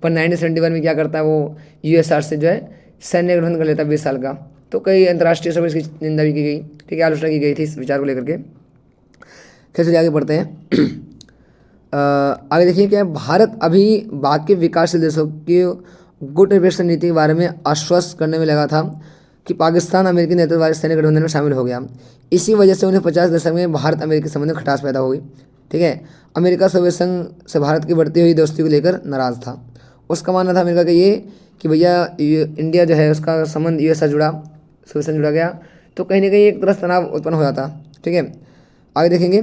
पर 1971 में क्या करता है वो USSR से जो है सैन्य गठबंधन कर लेता है 20 साल का। तो कई अंतर्राष्ट्रीय सभा इसकी निंदा भी की गई, ठीक है, आलोचना की गई थी इस विचार को लेकर के। फिर से आगे बढ़ते हैं। आगे देखिए क्या, भारत अभी बाकी विकासशील देशों की गुट निरपेक्ष नीति के बारे में आश्वस्त करने में लगा था कि पाकिस्तान अमेरिकी नेतृत्व वाले सैन्य गठबंधन में शामिल हो गया। इसी वजह से 1950 दशक में भारत अमेरिकी संबंध में खटास पैदा हो गई, ठीक है। अमेरिका सोवियत संघ से भारत की बढ़ती हुई दोस्ती को लेकर नाराज़ था। उसका मानना था अमेरिका का ये कि भैया इंडिया जो है उसका संबंध USSR जुड़ा, सोवियत संघ जुड़ा गया तो कहीं ना कहीं एक तरह से तनाव उत्पन्न हो जाता, ठीक है। आगे देखेंगे,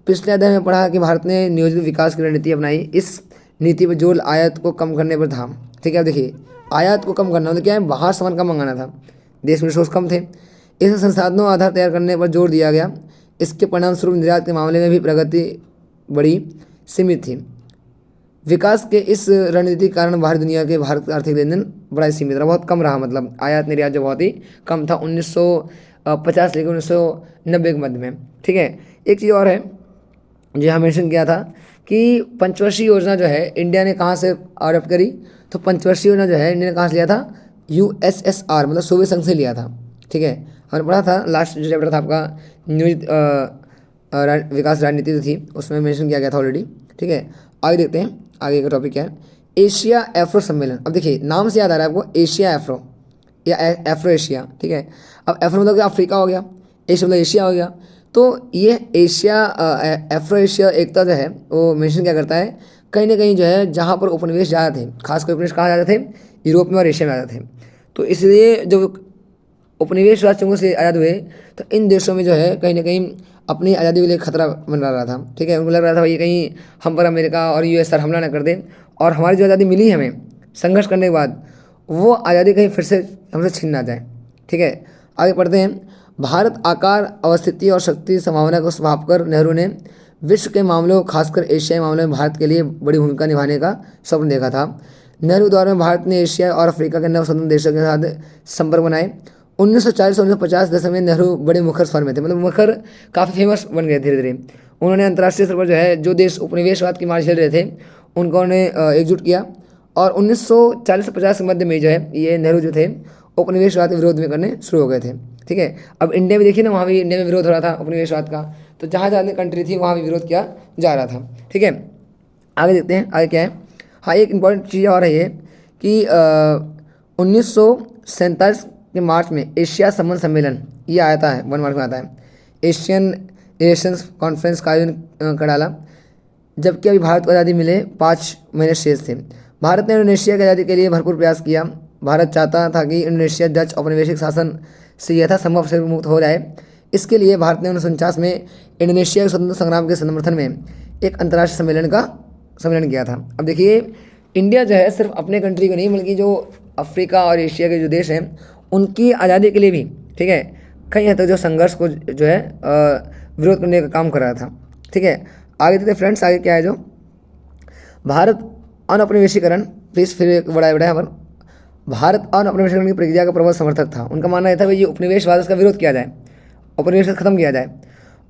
पिछले अध्याय में पढ़ा कि भारत ने नियोजित विकास की रणनीति अपनाई। इस नीति पर जोर आयात को कम करने पर था, ठीक है। अब देखिए आयात को कम करना मतलब क्या है, बाहर सामान कम मंगाना था, देश में रिसोर्स कम थे, इस संसाधनों आधार तैयार करने पर जोर दिया गया। इसके परिणामस्वरूप निर्यात के मामले में भी प्रगति बड़ी सीमित थी। विकास के इस रणनीति के कारण बाहरी दुनिया के भारत का आर्थिक लेन देन बड़ा ही सीमित रहा, बहुत कम रहा, मतलब आयात निर्यात जो बहुत ही कम था 1950 लेकर 1990 के मध्य में। ठीक है, एक चीज़ और है जो यहाँ मेंशन किया था कि पंचवर्षीय योजना जो है इंडिया ने कहाँ से अडॉप्ट करी, तो पंचवर्षीय योजना जो है इंडिया ने कहाँ से लिया था, यूएसएसआर मतलब सोवियत संघ से लिया था। ठीक है, हमने पढ़ा था लास्ट जो चैप्टर था आपका नियोजित विकास रणनीति जो थी उसमें मेंशन किया गया था ऑलरेडी। ठीक है, आगे देखते हैं आगे का टॉपिक क्या है, एशिया एफ्रो सम्मेलन। अब देखिए नाम से याद आ रहा है आपको एशिया एफ्रो या एफ्रो एशिया। ठीक है, अब एफ्रो मतलब क्या, अफ्रीका हो गया, एशिया मतलब एशिया हो गया। तो ये एशिया एफ्रो एशिया एकता जो है वो मेंशन क्या करता है, कहीं ना कहीं जो है जहाँ पर उपनिवेश ज़्यादा थे, खासकर उपनिवेश कहाँ ज़्यादा थे, यूरोप में और एशिया में ज़्यादा थे। तो इसलिए जब उपनिवेश राष्ट्रों से आज़ाद हुए तो इन देशों में जो है कहीं ना कहीं अपनी आज़ादी के लिए खतरा बन रहा था। ठीक है, उनको लग रहा था भाई कहीं हम पर अमेरिका और यूएसआर हमला न कर दे, और हमारी जो आज़ादी मिली है हमें संघर्ष करने के बाद, वो आज़ादी कहीं फिर से हमसे छीन ना जाए। ठीक है, आगे पढ़ते हैं। भारत आकार, अवस्थिति और शक्ति संभावना को भांपकर नेहरू ने विश्व के मामलों खासकर एशियाई मामलों में भारत के लिए बड़ी भूमिका निभाने का स्वप्न देखा था। नेहरू दौर में भारत ने एशिया और अफ्रीका के नव स्वतंत्र देशों के साथ संपर्क बनाए। 1940 और 1950 दशक में नेहरू बड़े मुखर स्वर में थे, मतलब मुखर काफ़ी फेमस बन गए धीरे धीरे। उन्होंने अंतर्राष्ट्रीय स्तर पर जो है जो देश उपनिवेशवाद की मार झेल रहे थे उनको उन्होंने एकजुट किया, और 1940-50 के मध्य में जो है ये नेहरू जो थे उपनिवेशवाद के विरोध में करने शुरू हो गए थे। ठीक है, अब इंडिया में देखिए ना, वहाँ भी इंडिया में विरोध हो रहा था उपनिवेशवाद का, तो जहाँ जहाँ कंट्री थी वहाँ भी विरोध किया जा रहा था। ठीक है, आगे देखते हैं आगे क्या है। हाँ, एक इम्पॉर्टेंट चीज़ और है ये कि 1947 के मार्च में एशिया संबंध सम्मेलन ये आता है, 1 मार्च में आता है, एशियन रिलेशंस कॉन्फ्रेंस का आयोजन कर डाला। जबकि अभी भारत को आज़ादी मिले 5 महीने शेष थे। भारत ने इंडोनेशिया की आज़ादी के लिए भरपूर प्रयास किया। भारत चाहता था कि इंडोनेशिया डच औपनिवेशिक शासन से यथासंभव से मुक्त हो जाए। इसके लिए भारत ने 1949 में इंडोनेशिया के स्वतंत्र संग्राम के समर्थन में एक अंतर्राष्ट्रीय सम्मेलन किया था। अब देखिए इंडिया जो है सिर्फ अपने कंट्री को नहीं बल्कि जो अफ्रीका और एशिया के जो देश हैं उनकी आज़ादी के लिए भी, ठीक है, कहीं हद तक जो संघर्ष को जो है विरोध करने का काम कर रहा था। ठीक है, आगे देखते फ्रेंड्स, आगे क्या है जो भारत अनौपनिवेशीकरण, प्लीज़ फिर एक बड़ा यहाँ पर, भारत अनौपनिवेशीकरण की प्रक्रिया का प्रबल समर्थक था। उनका मानना यह था भाई ये उपनिवेशवाद उसका विरोध किया जाए, उपनिवेश खत्म किया जाए,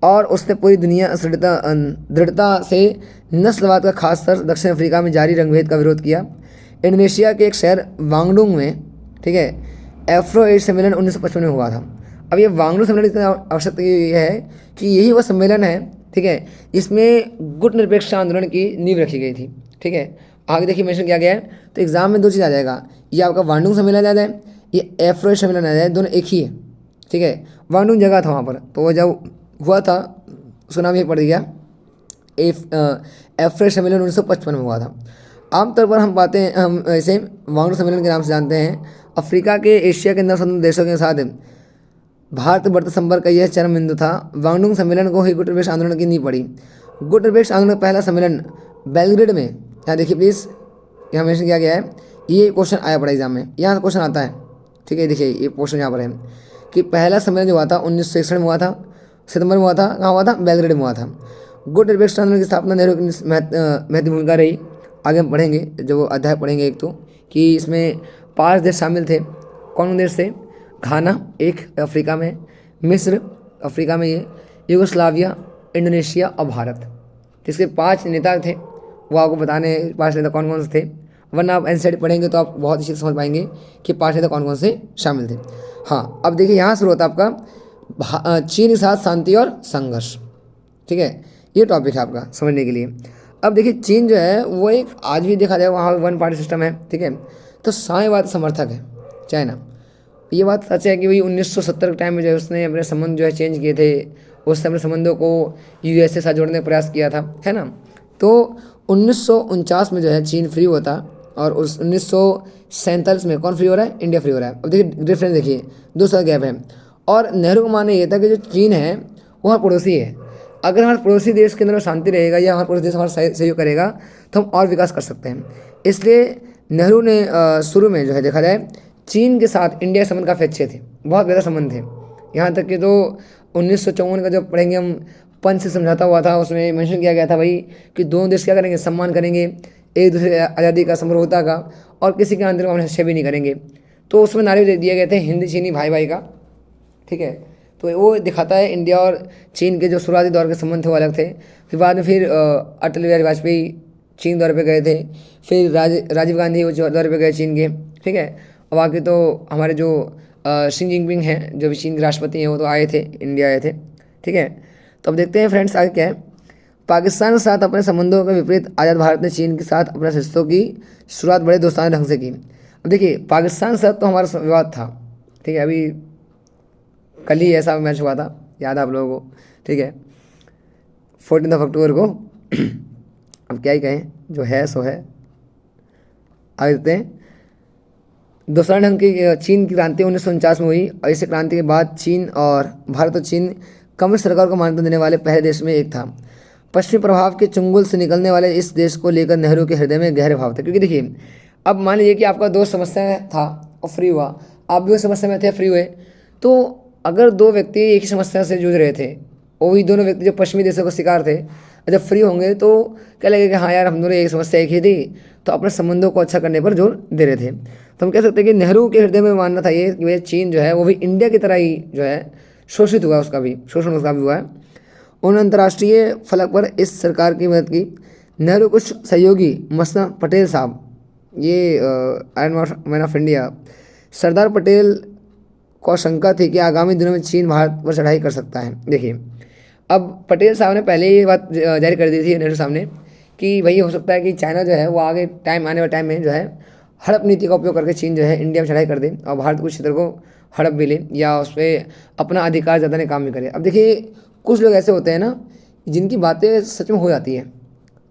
और उसने पूरी दुनिया दृढ़ता से नस्लवाद का खासकर दक्षिण अफ्रीका में जारी रंगभेद का विरोध किया। इंडोनेशिया के एक शहर वांगडुंग में, ठीक है, एफ्रो एशिया सम्मेलन 1955 में हुआ था। अब ये वांगडुंग सम्मेलन इतना आवश्यक ये है कि यही वह सम्मेलन है, ठीक है, इसमें गुट निरपेक्ष आंदोलन की नींव रखी गई थी। ठीक है, आगे देखिए मेंशन किया गया है, तो एग्जाम में 2 चीज़ आ जाएगा, ये आपका वांगडुंग सम्मेलन आ जाए, ये एफ्रो एशिया सम्मेलन आ जाए, दोनों एक ही है। ठीक है, वांगडुंग जगह था वहाँ पर, तो वो जब हुआ था उसका नाम ये पड़ गया एफ्रो सम्मेलन 1955 में हुआ था। आमतौर पर हम पाते हैं, हम इसे वांगडुंग सम्मेलन के नाम से जानते हैं। अफ्रीका के एशिया के नव स्वतंत्र देशों के साथ भारत बढ़ते संपर्क का यह चरम बिंदु था। वांगडुंग सम्मेलन को ही गुट निरपेक्ष आंदोलन की नींव पड़ी। गुट निरपेक्ष आंदोलन का पहला सम्मेलन बेलग्रेड में, यहाँ देखिए प्लीज़, यहाँ मेंशन किया गया है, ये क्वेश्चन आया पड़ा एग्जाम में, यहाँ क्वेश्चन आता है। ठीक है, देखिए ये क्वेश्चन यहाँ पर है कि पहला सम्मेलन जो हुआ था 1961 में हुआ था, सितंबर में हुआ था, कहाँ हुआ था, बेलग्रेड में हुआ था। गुट निरपेक्ष आंदोलन की स्थापना नेहरू की महत्वपूर्ण भूमिका रही। आगे हम पढ़ेंगे, जो अध्याय पढ़ेंगे एक तो, कि इसमें 5 देश शामिल थे। कौन देश थे? घाना एक अफ्रीका में, मिस्र अफ्रीका में, ये यूगोस्लाविया, इंडोनेशिया और भारत। जिसके 5 नेता थे वो आपको बताने 5 नेता कौन कौन से थे, वरना आप एनसीईआरटी पढ़ेंगे तो आप बहुत अच्छे से समझ पाएंगे कि 5 नेता कौन कौन से शामिल थे। हाँ, अब देखिए यहाँ शुरू होता है आपका चीन के साथ शांति और संघर्ष। ठीक है, ये टॉपिक है आपका समझने के लिए। अब देखिए चीन जो है वो एक, आज भी देखा जाए वहाँ 1 पार्टी सिस्टम है। ठीक है, तो साम्यवाद समर्थक है चाइना। ये बात सच है कि वही 1970 के टाइम में जो है उसने अपने संबंध जो है चेंज किए थे, उससे अपने संबंधों को यूएस के साथ जोड़ने का प्रयास किया था, है ना। तो 1949 में जो है चीन फ्री हुआ था, और उस 1947 में कौन फ्री हो रहा है? इंडिया फ्री हो रहा है। अब देखिए डिफरेंस देखिए, 2 साल गैप है। और नेहरू का मानना ये था कि जो चीन है वो हमारा पड़ोसी है, अगर हमारे पड़ोसी देश के अंदर शांति रहेगा या हमारा पड़ोसी देश हमारा सहयोग करेगा तो हम और विकास कर सकते हैं। इसलिए नेहरू ने शुरू में जो है देखा जाए चीन के साथ इंडिया के संबंध काफ़ी अच्छे थे, बहुत बेहतर संबंध थे। यहाँ तक कि तो 1954 का जब पढ़ेंगे हम, पंच से समझौता हुआ था, उसमें मेंशन किया गया था भाई कि दोनों देश क्या करेंगे, सम्मान करेंगे, एक दूसरे की आज़ादी का समझौता का, और किसी के आंतरिक मामले में हस्तक्षेप भी नहीं करेंगे। तो उसमें नारे दे दिए गए थे हिंदी चीनी भाई भाई का, ठीक है। तो वो दिखाता है इंडिया और चीन के जो शुरुआती दौर के संबंध थे वो अलग थे। फिर बाद में अटल बिहारी वाजपेयी चीन दौरे पे गए थे, फिर राजीव गांधी वो दौरे पे गए चीन के, ठीक है। और बाकी तो हमारे जो शी जिनपिंग हैं जो भी चीन के राष्ट्रपति हैं वो तो आए थे, इंडिया आए थे, ठीक है। तो अब देखते हैं फ्रेंड्स आगे क्या है। पाकिस्तान के साथ अपने संबंधों के विपरीत आज़ाद भारत ने चीन के साथ अपने रिश्तों की शुरुआत बड़े दोस्ताना ढंग से की। अब देखिए पाकिस्तान के साथ तो हमारा विवाद था, ठीक है, अभी कल ही ऐसा मैच हुआ था, याद है आप लोगों को, ठीक है, 14 अक्टूबर को। अब क्या ही कहें, जो है सो है। आगे देखते हैं। दोस्ताना ढंग की चीन की क्रांति 1949 में हुई, और इस क्रांति के बाद चीन और भारत और चीन कम्युनिस्ट सरकार को मान्यता देने वाले पहले देश में एक था। पश्चिमी प्रभाव के चुंगल से निकलने वाले इस देश को लेकर नेहरू के हृदय में गहरे भाव थे। क्योंकि देखिए अब मान लीजिए कि आपका दोस्त समस्या में था और फ्री हुआ, आप भी उस समस्या में थे, फ्री हुए, तो अगर दो व्यक्ति एक ही समस्या से जूझ रहे थे, वही दोनों व्यक्ति जो पश्चिमी देशों का शिकार थे, जब फ्री होंगे तो क्या लगेगा कि हाँ यार हम दोनों एक समस्या एक ही थी, तो अपने संबंधों को अच्छा करने पर जोर दे रहे थे। तो हम कह सकते हैं कि नेहरू के हृदय में मानना था ये कि भाई चीन जो है वो भी इंडिया की तरह ही जो है शोषित हुआ, उसका भी शोषण उसका भी हुआ है। उन्होंने अंतर्राष्ट्रीय फलक पर इस सरकार की मदद की। नेहरू कुछ सहयोगी मसना पटेल साहब, ये iron man of India, Sardar Patel को शंका थी कि आगामी दिनों में चीन भारत पर चढ़ाई कर सकता है। देखिए अब पटेल साहब ने पहले ये बात जारी कर दी थी नेहरू साहब ने कि भाई हो सकता है कि चाइना जो है वो आगे आने वाले टाइम में जो है हड़प नीति का उपयोग करके चीन जो है इंडिया में चढ़ाई कर दे और भारत कुछ क्षेत्र को हड़प भी ले या उस पर अपना अधिकार जताने काम भी करे। अब देखिए कुछ लोग ऐसे होते हैं ना जिनकी बातें सच में हो जाती है।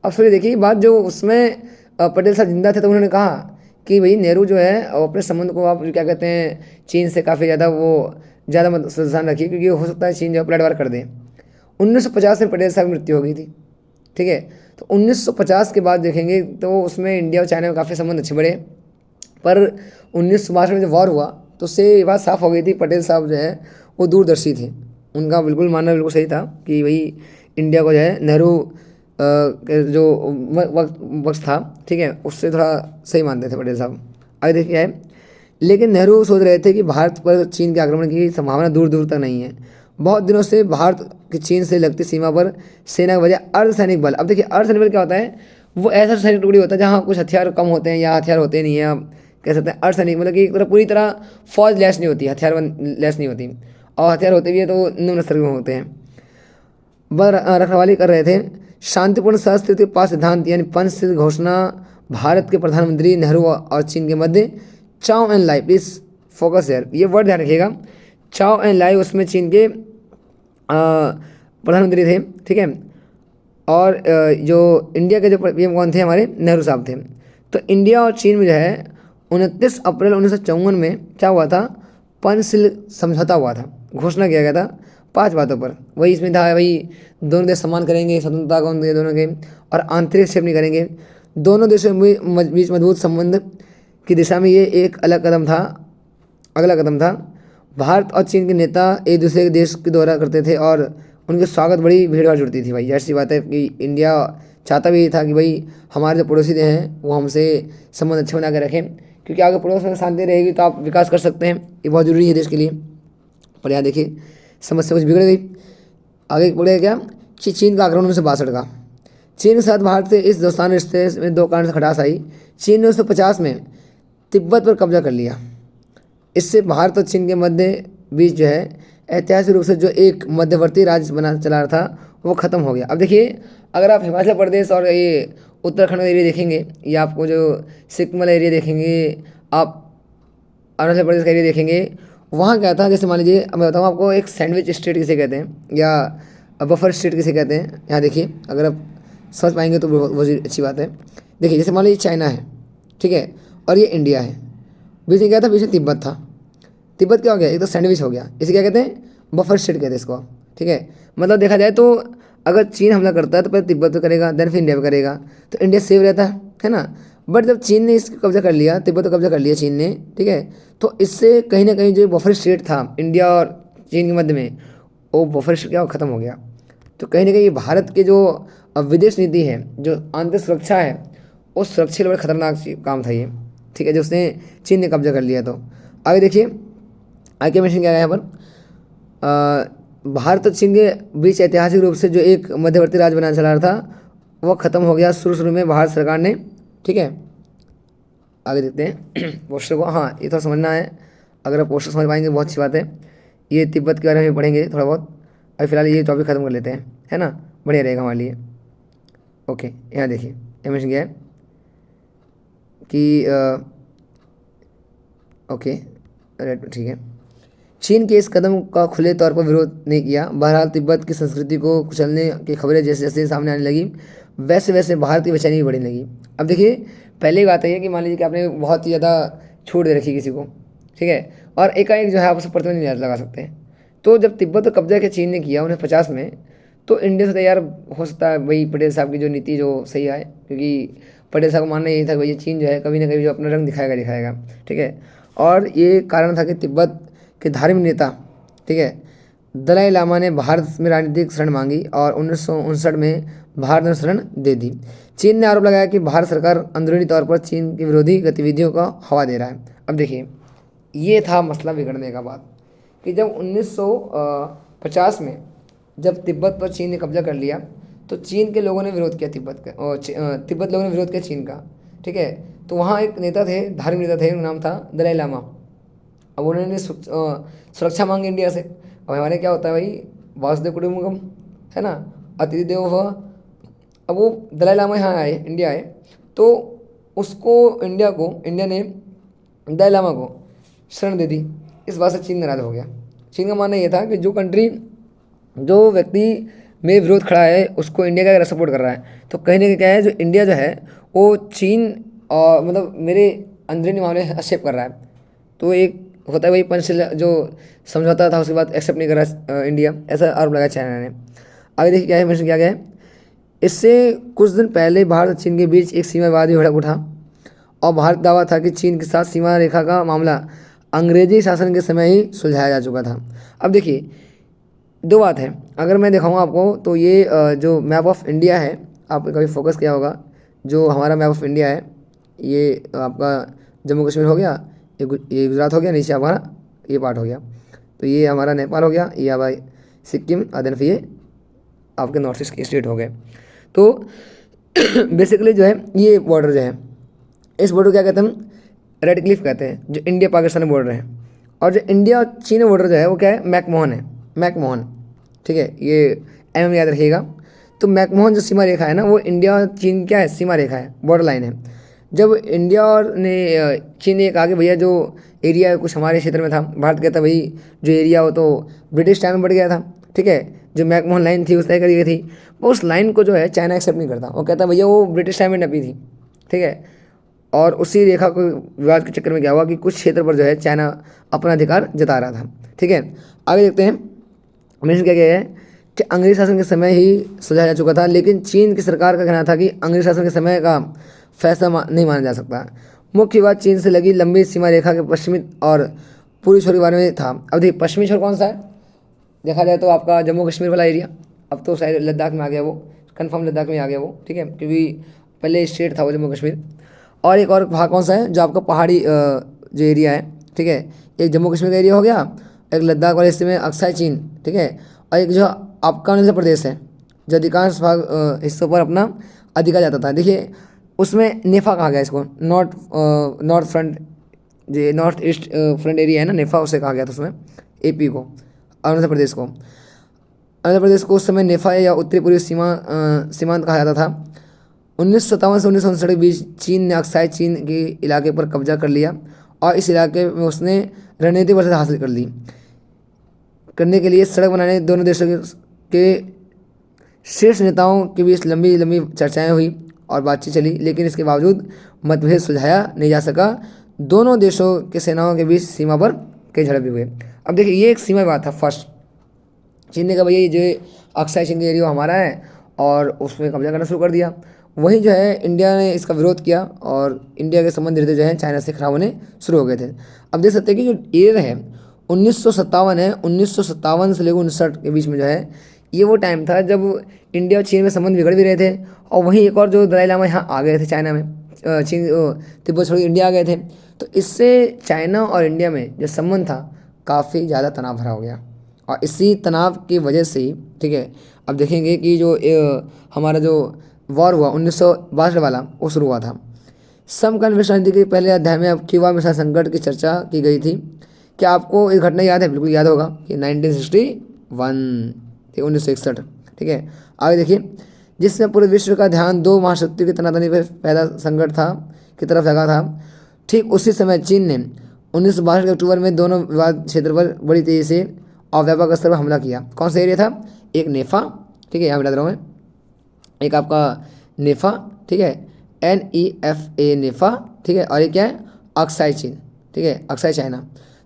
अब सोचिए देखिए बात जो उसमें पटेल साहब जिंदा थे तो उन्होंने कहा कि भाई नेहरू जो है अपने संबंध को आप क्या कहते हैं चीन से काफ़ी ज़्यादा वो ज़्यादा मत ध्यान रखिए क्योंकि हो सकता है चीन जो है पलटवार कर दे। 1950 में पटेल साहब की मृत्यु हो गई थी, ठीक है। तो 1950 के बाद देखेंगे तो उसमें इंडिया और चाइना में काफ़ी संबंध अच्छे बढ़े, पर 1962 में जब वॉर हुआ तो उससे ये बात साफ हो गई थी पटेल साहब जो है वो दूरदर्शी थे। उनका बिल्कुल मानना बिल्कुल सही था कि भाई इंडिया को जो है नेहरू जो वक्त था, ठीक है, उससे थोड़ा सही मानते थे पटेल साहब। आगे देखिए है, लेकिन नेहरू सोच रहे थे कि भारत पर चीन के आक्रमण की संभावना दूर दूर तक नहीं है। बहुत दिनों से भारत की चीन से लगती सीमा पर सेना की वजह अर्धसैनिक बल। अब देखिए अर्धसैनिक बल क्या होता है, वो ऐसा सैनिक टुकड़ी होता है जहाँ कुछ हथियार कम होते हैं या हथियार होते नहीं है। आप कह सकते हैं अर्धसैनिक मतलब कि एक तरह पूरी तरह फौज लैस नहीं होती, हथियार लैस नहीं होती, और हथियार होते भी है तो निम्न स्तर में होते हैं। बल रखवाली कर रहे थे। शांतिपूर्ण सहस्त्र पास सिद्धांत यानी पंचशील घोषणा भारत के प्रधानमंत्री नेहरू और चीन के मध्य चाओ एंड लाई, प्लीज फोकस यार, ये वर्ड ध्यान रखिएगा, चाओ एंड लाई, उसमें चीन के प्रधानमंत्री थे, ठीक है। और जो इंडिया के जो पीएम कौन थे, हमारे नेहरू साहब थे। तो इंडिया और चीन में जो है 29 अप्रैल 1954 में क्या हुआ था, पंचशील समझौता हुआ था, घोषणा किया गया था 5 बातों पर। वही इसमें था भाई दोनों देश सम्मान करेंगे स्वतंत्रता को दोनों के, और आंतरिक हस्तक्षेप नहीं करेंगे। दोनों देशों में बीच मजबूत संबंध की दिशा में ये एक अगला कदम था। भारत और चीन के नेता एक दूसरे के देश के दौरा करते थे और उनके स्वागत बड़ी भीड़ भाड़ जुड़ती थी। भाई ऐसी बात है कि इंडिया चाहता भी था कि भाई हमारे जो पड़ोसी हैं वो हमसे संबंध अच्छे बना के रखें, क्योंकि आगे पड़ोस में शांति रहेगी तो आप विकास कर सकते हैं, ये बहुत ज़रूरी है देश के लिए। पर यहाँ देखिए समस्या कुछ बिगड़ गई। आगे बढ़े क्या कि चीन का आक्रमण 1962 का, चीन के साथ भारत से इस दोस्ताना रिश्ते में 2 कारण से खटास आई। चीन ने 1950 में तिब्बत पर कब्जा कर लिया। इससे भारत और चीन के मध्य बीच जो है ऐतिहासिक रूप से जो एक मध्यवर्ती राज्य बना चला रहा था वो ख़त्म हो गया। अब देखिए अगर आप हिमाचल प्रदेश और ये उत्तराखंड एरिया देखेंगे या आपको जो सिक्किम वाला एरिया देखेंगे, आप अरुणाचल प्रदेश का एरिया देखेंगे, वहाँ क्या था, जैसे मान लीजिए मैं बताऊँ आपको, एक सैंडविच स्टेट किसे कहते हैं या बफर स्टेट किसे कहते हैं। यहाँ देखिए अगर आप समझ पाएंगे तो बहुत अच्छी बात है। देखिए जैसे मान लीजिए चाइना है, ठीक है, और ये इंडिया है, बीच में क्या था, बीच में तिब्बत था। तिब्बत क्या हो गया, एक तो सैंडविच हो गया, इसे क्या कहते हैं, बफर स्टेट कहते हैं इसको, ठीक है। मतलब देखा जाए तो अगर चीन हमला करता है तो पहले तिब्बत पे करेगा, देन फिर इंडिया पे करेगा, तो इंडिया सेफ रहता है ना। बट जब चीन ने इसको कब्जा कर लिया, तिब्बत को कब्जा कर लिया चीन ने, ठीक है, तो इससे कहीं ना कहीं जो बफर स्टेट था इंडिया और चीन के मध्य में, वो बफर स्टेट क्या ख़त्म हो गया। तो कहीं ना कहीं भारत के जो विदेश नीति है, जो आंतरिक सुरक्षा है, उस सुरक्षा बड़ा खतरनाक काम था ये, ठीक है, जो उसने चीन ने कब्जा कर लिया। तो आगे देखिए आगे मेंशन क्या है यहाँ पर, भारत और चीन के बीच ऐतिहासिक रूप से जो एक मध्यवर्ती राज्य बनाना चला रहा था वह खत्म हो गया शुरू शुरू में भारत सरकार ने, ठीक है। आगे देखते हैं पोस्टर को, हाँ ये थोड़ा समझना है, अगर आप पोस्टर समझ पाएंगे बहुत अच्छी बात है। ये तिब्बत के बारे में पढ़ेंगे थोड़ा बहुत, अभी फिलहाल ये टॉपिक खत्म कर लेते हैं, है ना, बढ़िया रहेगा हमारे लिए। ओके यहाँ देखिए एमिशन क्या है कि ओके ठीक है, चीन के इस कदम का खुले तौर पर विरोध नहीं किया। बहरहाल तिब्बत की संस्कृति को कुचलने की खबरें जैसे जैसे सामने आने लगी वैसे वैसे भारत की बेचैनी भी बढ़ने लगी। अब देखिए पहले की बात है कि मान लीजिए कि आपने बहुत ही ज़्यादा छूट दे रखी किसी को, ठीक है, और एकाएक जो है आप उसे प्रतिबंध नहीं लगा सकते हैं। तो जब तिब्बत पर कब्जा के चीन ने किया 1950 में, तो इंडिया से तैयार हो सकता है भाई पटेल साहब की जो नीति जो सही आए, क्योंकि पटेल साहब का मानना यही था कि भाई ये चीन जो है कभी ना कभी जो अपना रंग दिखाएगा दिखाएगा, ठीक है। और ये कारण था कि तिब्बत के धार्मिक नेता, ठीक है, दलाई लामा ने भारत में राजनीतिक शरण मांगी और 1959 में भारत ने शरण दे दी। चीन ने आरोप लगाया कि भारत सरकार अंदरूनी तौर पर चीन की विरोधी गतिविधियों का हवा दे रहा है। अब देखिए ये था मसला बिगड़ने का बात कि जब 1950 में जब तिब्बत पर चीन ने कब्जा कर लिया तो चीन के लोगों ने विरोध किया तिब्बत का, और तिब्बत लोगों ने विरोध किया चीन का, ठीक है। तो वहाँ एक नेता थे, धार्मिक नेता थे, उनका नाम था दलाई लामा। अब उन्होंने सुरक्षा मांगी इंडिया से। अब हमारे क्या होता है भाई, वासुदेव कुटुंबकम, है ना, अतिथि देवो भव। अब वो दलाई लामा यहाँ आए, इंडिया आए, तो उसको इंडिया ने दलाई लामा को शरण दे दी। इस बात से चीन नाराज़ हो गया। चीन का मानना ये था कि जो व्यक्ति में विरोध खड़ा है उसको इंडिया का सपोर्ट कर रहा है, तो कहीं ना कहीं क्या है, जो इंडिया जो है वो चीन और मतलब मेरे अंदरूनी मामले हस्तक्षेप कर रहा है। तो एक होता है भाई पंचशील जो समझौता था उसके बाद एक्सेप्ट नहीं कर रहा इंडिया, ऐसा आरोप लगाया चाइना ने। आगे देखिए क्या है, मेंशन किया गया है, इससे कुछ दिन पहले भारत और चीन के बीच एक सीमा विवाद भी भड़क उठा और भारत दावा था कि चीन के साथ सीमा रेखा का मामला अंग्रेजी शासन के समय ही सुलझाया जा चुका था। अब देखिए दो बात है, अगर मैं दिखाऊँ आपको तो ये जो मैप ऑफ इंडिया है, आपने कभी फोकस किया होगा, जो हमारा मैप ऑफ इंडिया है ये आपका जम्मू कश्मीर हो गया, ये गुजरात हो गया, नीचे हमारा ये पार्ट हो गया, तो ये हमारा नेपाल हो गया, ये हमारा सिक्किम, देन फिर ये आपके नॉर्थ ईस्ट के स्टेट हो गए। तो बेसिकली जो है ये बॉर्डर जो है, इस बॉर्डर क्या कहते हैं हम, रेड क्लिफ कहते हैं, जो इंडिया पाकिस्तान बॉर्डर है। और जो इंडिया और चीन बॉर्डर जो है वो क्या है, मैकमोहन है, मैकमोहन, ठीक है, ये एम याद रखिएगा। तो मैकमोहन जो सीमा रेखा है ना, वो इंडिया और चीन क्या है, सीमा रेखा है, बॉर्डर लाइन है। जब इंडिया और चीन ने कहा कि भैया जो एरिया कुछ हमारे क्षेत्र में था, भारत कहता भाई जो एरिया हो तो ब्रिटिश टाइम में बढ़ गया था, ठीक है, जो मैकमोहन लाइन थी उस तय करी गई थी, वो उस लाइन को जो है चाइना एक्सेप्ट नहीं करता, वो कहता भैया वो ब्रिटिश टाइम में नपी थी, ठीक है। और उसी रेखा को विवाद के चक्कर में क्या हुआ कि कुछ क्षेत्र पर जो है चाइना अपना अधिकार जता रहा था, ठीक है। आगे देखते हैं, मेंशन क्या गया है कि अंग्रेज शासन के समय ही सुलझाया जा चुका था, लेकिन चीन की सरकार का कहना था कि अंग्रेज शासन के समय का फैसला नहीं माना जा सकता। मुख्य बात चीन से लगी लंबी सीमा रेखा के पश्चिमी और पूर्वी छोर के बारे में था। अब देखिए पश्चिमी छोर कौन सा है, देखा जाए तो आपका जम्मू कश्मीर वाला एरिया, अब तो शायद लद्दाख में आ गया वो, कन्फर्म लद्दाख में आ गया वो, ठीक है, क्योंकि पहले स्टेट था वो जम्मू कश्मीर। और एक और भाग कौन सा है, जो आपका पहाड़ी जो एरिया है, ठीक है, एक जम्मू कश्मीर का एरिया हो गया, एक लद्दाख वाले हिस्से में अक्साई चीन, ठीक है, और एक जो आपका अरुणाचल प्रदेश है जो अधिकांश भाग हिस्सों पर अपना अधिकार जाता था। देखिए उसमें नेफा कहा गया इसको, नॉर्थ फ्रंट, जो नॉर्थ ईस्ट फ्रंट एरिया है ना, नेफा उसे कहा गया था उसमें, एपी को, अरुणाचल प्रदेश को। अरुणाचल प्रदेश को उस समय नेफा या उत्तरी पूर्वी सीमांत कहा जाता था। 1957 से 1959 के बीच चीन ने अक्साई चीन के इलाके पर कब्जा कर लिया और इस इलाके में उसने रणनीतिक वर्षा हासिल कर ली। करने के लिए सड़क बनाने दोनों देशों के शीर्ष नेताओं के बीच लंबी लंबी चर्चाएं हुई और बातचीत चली, लेकिन इसके बावजूद मतभेद सुलझाया नहीं जा सका। दोनों देशों के सेनाओं के बीच सीमा पर कई झड़प भी हुए। अब देखिए ये एक सीमा बात था फर्स्ट, चीन ने कहा भैया ये जो अक्साई चीन का एरिया हमारा है और उसमें कब्जा करना शुरू कर दिया। वहीं जो है इंडिया ने इसका विरोध किया और इंडिया के संबंध धीरे धीरे जो है चाइना से खराब होने शुरू हो गए थे। अब देख सकते हैं कि जो ईयर है 1957 है, 1957 से लेकर 1959 के बीच में जो है ये वो टाइम था जब इंडिया और चीन में संबंध बिगड़ भी रहे थे। और वहीं एक और जो दलाई लामा यहाँ आ गए थे चाइना में, चीन तिब्बत छोड़ के इंडिया आ गए थे। तो इससे चाइना और इंडिया में जो संबंध था काफ़ी ज़्यादा तनाव भरा हो गया, और इसी तनाव की वजह से ही, ठीक है, अब देखेंगे कि जो हमारा जो वॉर हुआ 1962 वाला, वो शुरू हुआ था। समकालीन विश्व राजनीति के पहले अध्याय में अब क्यूबा मिसाइल संकट की चर्चा की गई थी। क्या आपको एक घटना याद है? बिल्कुल याद होगा कि 1961, ठीक, 1961, ठीक है। आगे देखिए, जिसमें पूरे विश्व का ध्यान दो महाशक्तियों की तनातनी पर पहला संकट था की तरफ लगा था। ठीक उसी समय चीन ने 1962 के अक्टूबर में दोनों विवाद क्षेत्र पर बड़ी तेजी से और व्यापक स्तर पर हमला किया। कौन सा एरिया था? एक नेफा, ठीक है, यहाँ बता रहा हूँ मैं, एक आपका नेफा, ठीक है, NEFA नेफा, ठीक है, और ये क्या है? अक्साई चीन, ठीक है, अक्साई चाइना।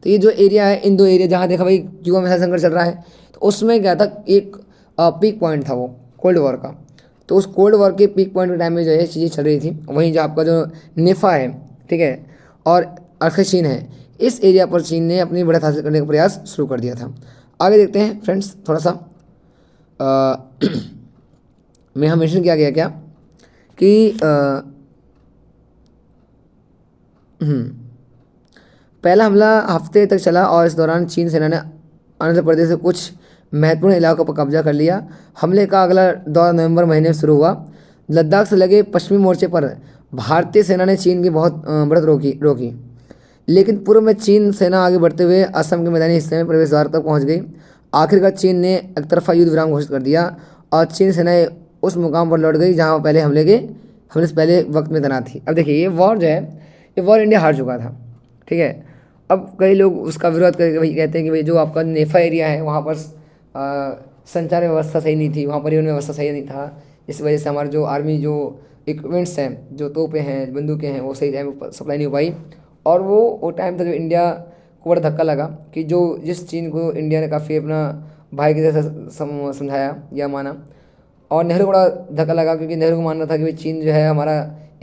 तो ये जो एरिया है, इन दो एरिया जहाँ देखा भाई क्यूबा में संकट चल रहा है, तो उसमें क्या था, एक पीक पॉइंट था वो कोल्ड वॉर का। तो उस कोल्ड वॉर के पीक पॉइंट के टाइम में जो है चीज़ें चल रही थी। वहीं जो आपका जो नेफा है, ठीक है, और अक्साई चीन है, इस एरिया पर चीन ने अपनी बढ़त हासिल करने का प्रयास शुरू कर दिया था। आगे देखते हैं फ्रेंड्स, थोड़ा सा में यहाँ मेंशन किया गया क्या कि पहला हमला हफ्ते तक चला और इस दौरान चीन सेना ने आंध्र प्रदेश से कुछ महत्वपूर्ण इलाकों पर कब्जा कर लिया। हमले का अगला दौर नवंबर महीने में शुरू हुआ। लद्दाख से लगे पश्चिमी मोर्चे पर भारतीय सेना ने चीन की बहुत बढ़त रोकी, लेकिन पूर्व में चीन सेना आगे बढ़ते हुए असम के मैदानी हिस्से में प्रवेश द्वार तक पहुंच गई। आखिरकार चीन ने एक तरफा युद्ध विराम घोषित कर दिया और चीन सेनाएं उस मुकाम पर लौट गई जहां वो पहले हमले से पहले वक्त में तैनात थी। अब देखिए, ये वॉर जो है, ये वॉर इंडिया हार चुका था, ठीक है। अब कई लोग उसका विरोध करके भाई कहते हैं कि भाई जो आपका नेफा एरिया है वहाँ पर संचार व्यवस्था सही नहीं थी, वहाँ परिवहन व्यवस्था सही नहीं था, इस वजह से हमारे जो आर्मी जो इक्विपमेंट्स हैं, जो तोपें हैं, बंदूकें हैं, वो सही टाइम पर सप्लाई नहीं हो पाई। और वो टाइम था जो इंडिया को बड़ा धक्का लगा कि जो जिस चीन को इंडिया ने काफ़ी अपना भाई की तरह समझाया या माना, और नेहरू को बड़ा धक्का लगा क्योंकि नेहरू को मानना था कि भाई चीन जो है हमारा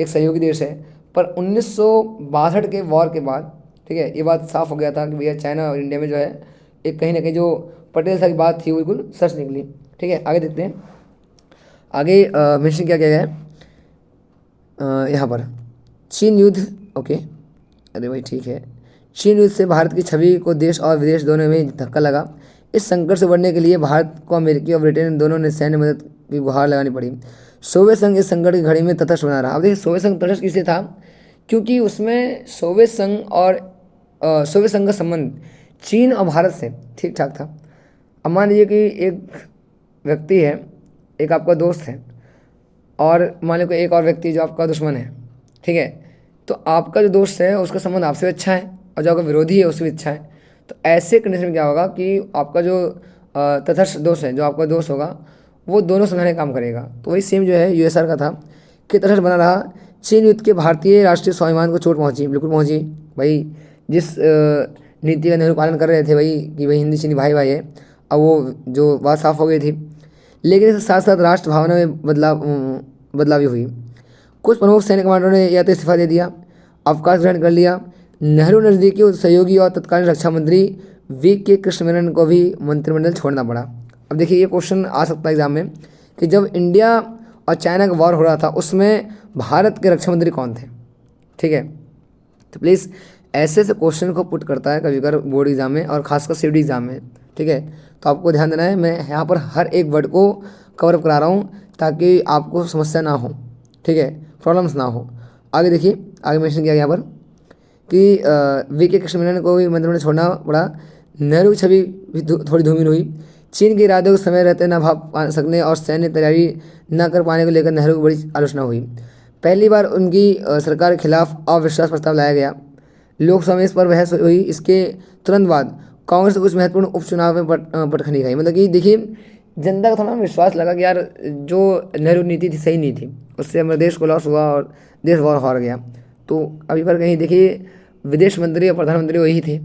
एक सहयोगी देश है। पर 1962 के वॉर के बाद, ठीक है, ये बात साफ हो गया था कि भैया चाइना और इंडिया में जो है एक कहीं ना कहीं जो पटेल साहब की बात थी वो बिल्कुल सच निकली, ठीक है। आगे देखते हैं, आगे मेंशन किया गया है यहाँ पर चीन युद्ध, ओके, अरे भाई ठीक है। चीन युद्ध से भारत की छवि को देश और विदेश दोनों में धक्का लगा। इस संकट से बढ़ने के लिए भारत को अमेरिकी और ब्रिटेन दोनों ने सैन्य मदद की गुहार लगानी पड़ी। सोवियत संघ इस संकट की घड़ी में तटस्थ बना रहा। अब देखिए, सोवियत संघ तटस्थ किससे था? क्योंकि उसमें सोवियत संघ और सोवियत संघ का संबंध चीन और भारत से ठीक ठाक था। अब मान लीजिए कि एक व्यक्ति है, एक आपका दोस्त है, और मान लीजिए एक और व्यक्ति जो आपका दुश्मन है, ठीक है। तो आपका जो दोस्त है उसका संबंध आपसे अच्छा है और जो आपका विरोधी है उससे भी अच्छा है। तो ऐसे कंडीशन में क्या होगा कि आपका जो तटस्थ दोस्त है, जो आपका दोस्त होगा, वो दोनों समझाने का काम करेगा। तो वही सेम जो है यूएसआर का था कि तटस्थ बना रहा। चीन युद्ध के भारतीय राष्ट्रीय स्वाभिमान को चोट पहुंची, बिल्कुल पहुंची भाई। जिस नीति का नेहरू पालन कर रहे थे भाई कि भाई हिंदी चीनी भाई भाई है, अब वो जो बात साफ हो गई थी। लेकिन इसके साथ साथ राष्ट्र भावना में बदलाव भी हुई। कुछ प्रमुख सैन्य कमांडरों ने या तो इस्तीफा दे दिया, अवकाश ग्रहण कर लिया। नेहरू नज़दीकी सहयोगी और तत्कालीन रक्षा मंत्री VK कृष्ण मेनन को भी मंत्रिमंडल छोड़ना पड़ा। अब देखिए, ये क्वेश्चन आ सकता है एग्जाम में कि जब इंडिया और चाइना का वॉर हो रहा था उसमें भारत के रक्षा मंत्री कौन थे, ठीक है। तो प्लीज़ ऐसे क्वेश्चन को पुट करता है कभी कभी बोर्ड एग्जाम में और खासकर CBT एग्जाम में, ठीक है। तो आपको ध्यान देना है, मैं यहाँ पर हर एक वर्ड को कवरअप करा रहा हूँ ताकि आपको समस्या ना हो, ठीक है, प्रॉब्लम्स ना हो। आगे देखिए, आगे मेंशन किया गया यहाँ पर कि VK कृष्ण मेनन को भी मंत्रिमंडल छोड़ना पड़ा। नेहरू की छवि भी थोड़ी धूमिल हुई। चीन के इरादे को समय रहते न भाप सकने और सैन्य तैयारी न कर पाने को लेकर नेहरू की बड़ी आलोचना हुई। पहली बार उनकी सरकार के खिलाफ अविश्वास प्रस्ताव लाया गया। लोकसभा में इस पर बहस हुई। इसके तुरंत बाद कांग्रेस के कुछ महत्वपूर्ण उपचुनाव में पटखनी गई। मतलब कि देखिए, जनता का थोड़ा विश्वास लगा कि यार जो नेहरू नीति थी सही नहीं थी, उससे हमारे देश को लॉस हुआ और देश वॉर हार गया। तो अभी पर कहीं देखिए, विदेश मंत्री और प्रधानमंत्री वही थे,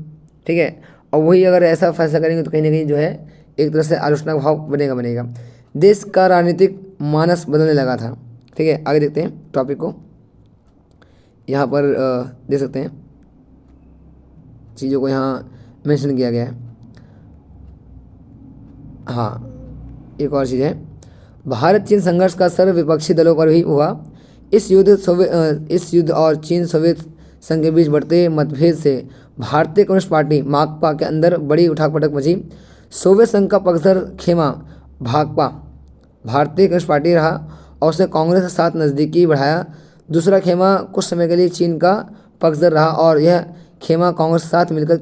ठीक है, और वही अगर ऐसा फैसला करेंगे तो कहीं ना कहीं जो है एक तरह से आलोचना का भाव बनेगा। देश का राजनीतिक मानस बदलने लगा था, ठीक है। आगे देखते हैं टॉपिक को, यहाँ पर देख सकते हैं चीज़ों को यहाँ मेंशन किया गया है। हाँ, एक और चीज़ है, भारत चीन संघर्ष का असर विपक्षी दलों पर भी हुआ। इस युद्ध और चीन सोवियत संघ के बीच बढ़ते मतभेद से भारतीय कम्युनिस्ट पार्टी माकपा के अंदर बड़ी उठापटक मची। सोवियत संघ का पक्षधर खेमा भाकपा भारतीय कम्युनिस्ट पार्टी रहा और उसने कांग्रेस के साथ नज़दीकी बढ़ाया। दूसरा खेमा कुछ समय के लिए चीन का पक्षधर रहा और यह खेमा कांग्रेस के साथ मिलकर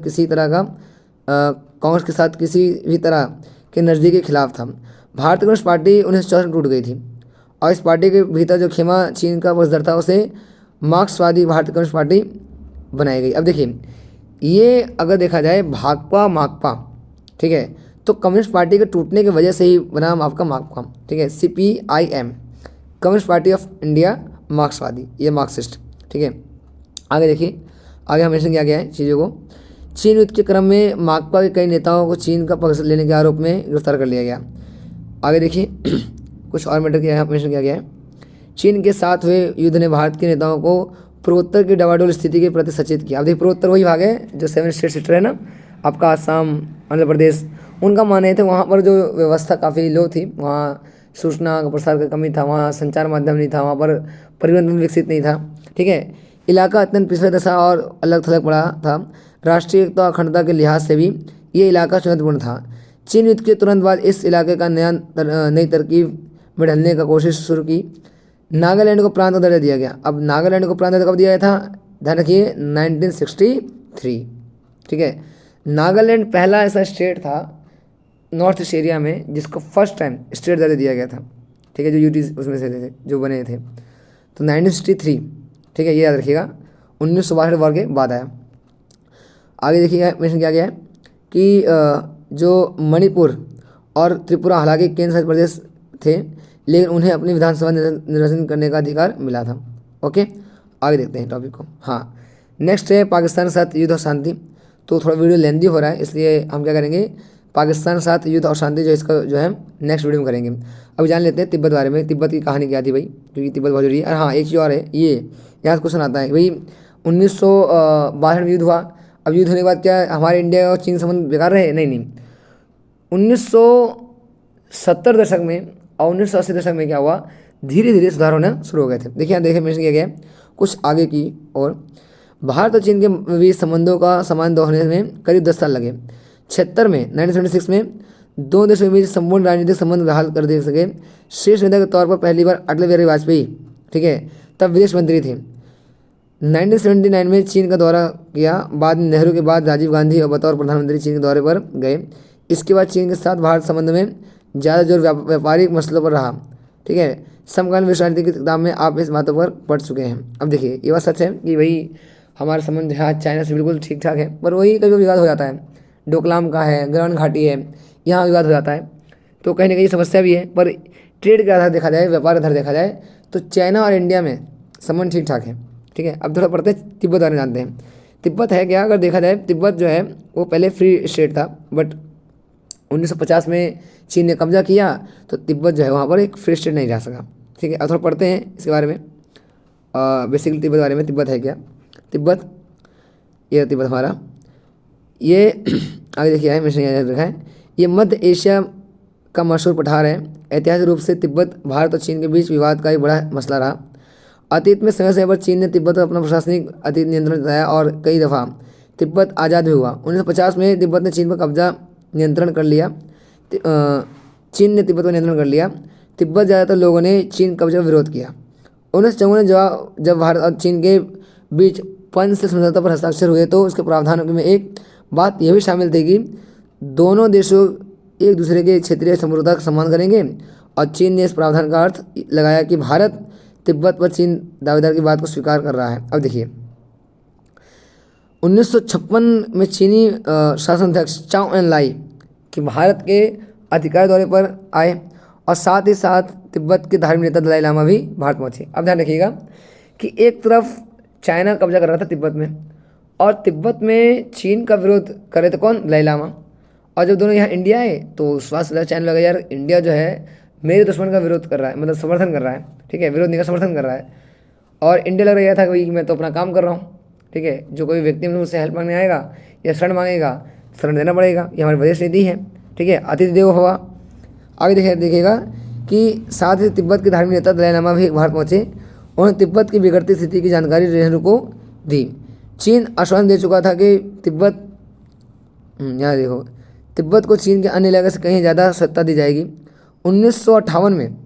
कांग्रेस के साथ किसी भी तरह के नज़दीकी के खिलाफ था। भारतीय कम्युनिस्ट पार्टी 1964 में टूट गई थी और इस पार्टी के भीतर जो खेमा चीन का पक्षधर था उसे मार्क्सवादी भारतीय कम्युनिस्ट पार्टी बनाई गई। अब देखिए, ये अगर देखा जाए भाकपा माकपा, ठीक है, तो कम्युनिस्ट पार्टी के टूटने की वजह से ही बना आपका माकपा, ठीक है, CPIM communist party of India मार्क्सवादी, ये मार्क्सिस्ट, ठीक है। आगे देखिए, आगे हम मेंशन किया गया है चीज़ों को। चीन युद्ध के क्रम में माकपा के कई नेताओं को चीन का पक्ष लेने के आरोप में गिरफ्तार कर लिया गया। आगे देखिए कुछ और मैटर किया मेंशन किया गया है। चीन के साथ हुए युद्ध ने भारत के नेताओं को पूर्वोत्तर की डवाडोल स्थिति के प्रति सचेत किया। अब देखिए, पूर्वोत्तर वही भाग है जो 7 स्टेट सेक्टर है ना, आपका आसाम, आंध्र प्रदेश, उनका मानना थे वहाँ पर जो व्यवस्था काफ़ी लो थी, वहाँ सूचना का प्रसार का कमी था, वहाँ संचार माध्यम नहीं था, वहाँ पर परिवहन विकसित नहीं था, ठीक है। इलाका अत्यंत पिछड़ा दशा और अलग थलग पड़ा था। राष्ट्रीय एकता और अखंडता के लिहाज से भी ये इलाका चुनौतीपूर्ण था। चीन युद्ध के तुरंत बाद इस इलाके का नई तरकीब में ढलने का कोशिश शुरू की। नागालैंड को प्रांत का दर्जा दिया गया। अब नागालैंड को प्रांत कब दिया गया था, ध्यान रखिए 1963, ठीक है। नागालैंड पहला ऐसा स्टेट था नॉर्थ ईस्ट एरिया में जिसको फर्स्ट टाइम स्टेट दर्जा दिया गया था, ठीक है, जो यूटी उसमें से थे जो बने थे, तो 1963, ठीक है, ये याद रखिएगा। 1962 वॉर के बाद आया। आगे देखिए मेंशन किया गया है कि जो मणिपुर और त्रिपुरा हालांकि केंद्र शासित प्रदेश थे लेकिन उन्हें अपनी विधानसभा निर्वाचन करने का अधिकार मिला था। ओके, आगे देखते हैं टॉपिक को। हाँ, नेक्स्ट है पाकिस्तान के साथ युद्ध और शांति। तो थोड़ा वीडियो लेंदी हो रहा है इसलिए हम क्या करेंगे, पाकिस्तान के साथ युद्ध और शांति जो इसका जो है नेक्स्ट वीडियो में करेंगे। अब जान लेते हैं तिब्बत बारे में। तिब्बत की कहानी क्या थी भाई, क्योंकि तिब्बत बहुत जरूरी है। और हाँ, एक चीज़ और है, ये यहाँ से क्वेश्चन आता है भाई 1962 में युद्ध हुआ। अब युद्ध होने के बाद क्या हमारे इंडिया और चीन संबंध बेकार रहे? नहीं नहीं, 1970 दशक में और 1980 दशक में क्या हुआ, धीरे धीरे सुधार होना शुरू हो गए थे। देखिए यहाँ देखिए मेंशन किया गया है कुछ आगे की और भारत और चीन के बीच संबंधों का समान होने में करीब 10 साल लगे। 76 में 1976 में दोनों देशों के बीच संपूर्ण राजनीतिक संबंध बहाल कर दे सके। शीर्ष नेता के तौर पर पहली बार अटल बिहारी वाजपेयी, ठीक है, तब विदेश मंत्री थे। 1979 में चीन का दौरा किया। बाद में नेहरू के बाद राजीव गांधी और बतौर प्रधानमंत्री चीन के दौरे पर गए। इसके बाद चीन के साथ भारत संबंध में ज़्यादा जोर व्यापारिक मसलों पर रहा, ठीक है। समकालीन विश्व राजनीति की किताब में आप इस बातों पर पढ़ चुके हैं। अब देखिए ये बात सच है कि भाई हमारा संबंध यहाँ चाइना से बिल्कुल ठीक ठाक है, पर वही कभी विवाद हो जाता है। डोकलाम का है, गलन घाटी है, यहाँ विवाद हो जाता है, तो कहीं ना कहीं समस्या भी है। पर ट्रेड के आधार देखा जाए, व्यापार के आधार देखा जाए तो चाइना और इंडिया में संबंध ठीक ठाक है, ठीक है। अब थोड़ा पढ़ते तिब्बत बारे में जानते हैं। तिब्बत है क्या, अगर देखा जाए तिब्बत जो है वो पहले फ्री स्टेट था, बट 1950 में चीन ने कब्जा किया तो तिब्बत जो है वहाँ पर एक फ्री स्टेट नहीं रह सका, ठीक है। अब थोड़ा पढ़ते हैं इसके बारे में, बेसिकली तिब्बत बारे में। तिब्बत है क्या, तिब्बत ये तिब्बत हमारा, ये आगे देखिए है मिशन रखा है, ये मध्य एशिया का मशहूर पठार है। ऐतिहासिक रूप से तिब्बत भारत और चीन के बीच विवाद का एक बड़ा मसला रहा। अतीत में समय पर चीन ने तिब्बत पर अपना प्रशासनिक अतीत नियंत्रण जताया और कई दफ़ा तिब्बत आज़ाद भी हुआ। 1950 में तिब्बत ने चीन पर कब्जा नियंत्रण कर लिया। चीन ने तिब्बत पर नियंत्रण कर लिया। तिब्बत ज़्यादातर लोगों ने चीन कब्जे का विरोध किया। 1954 में जब भारत और चीन के बीच पंच समझौता पर हस्ताक्षर हुए तो उसके प्रावधानों में एक बात यह भी शामिल थी कि दोनों देशों एक दूसरे के क्षेत्रीय समृद्धता का सम्मान करेंगे। और चीन ने इस प्रावधान का अर्थ लगाया कि भारत तिब्बत पर चीन दावेदार की बात को स्वीकार कर रहा है। अब देखिए 1956 में चीनी शासनाध्यक्ष चाओ एन लाई कि भारत के अधिकार दौरे पर आए और साथ ही साथ तिब्बत के धार्मिक नेता दलाई लामा भी भारत पहुंचे। अब ध्यान रखिएगा कि एक तरफ चाइना कब्जा कर रहा था तिब्बत में और तिब्बत में चीन का विरोध कर रहे थे कौन, दलाई लामा। और जब दोनों यहाँ इंडिया आए तो विश्वास चाइना लगा यार इंडिया जो है मेरे दुश्मन का विरोध कर रहा है, मतलब समर्थन कर रहा है, ठीक है, विरोध नहीं का समर्थन कर रहा है। और इंडिया लग रहा था कि मैं तो अपना काम कर रहा हूँ, ठीक है। जो कोई व्यक्ति मुझसे हेल्प मांगने आएगा या शरण मांगेगा, शरण देना पड़ेगा, ये हमारी विदेश नीति है, ठीक है, अतिथि देवो भव। आगे देखिएगा कि साथ ही तिब्बत के धार्मिक नेता दलाई लामा भी भारत पहुँचे। उन्होंने तिब्बत की बिगड़ती स्थिति की जानकारी नेहरू को दी। चीन आश्वासन दे चुका था कि तिब्बत, यहाँ देखो, तिब्बत को चीन के अन्य इलाके से कहीं ज़्यादा सत्ता दी जाएगी। 1958 में,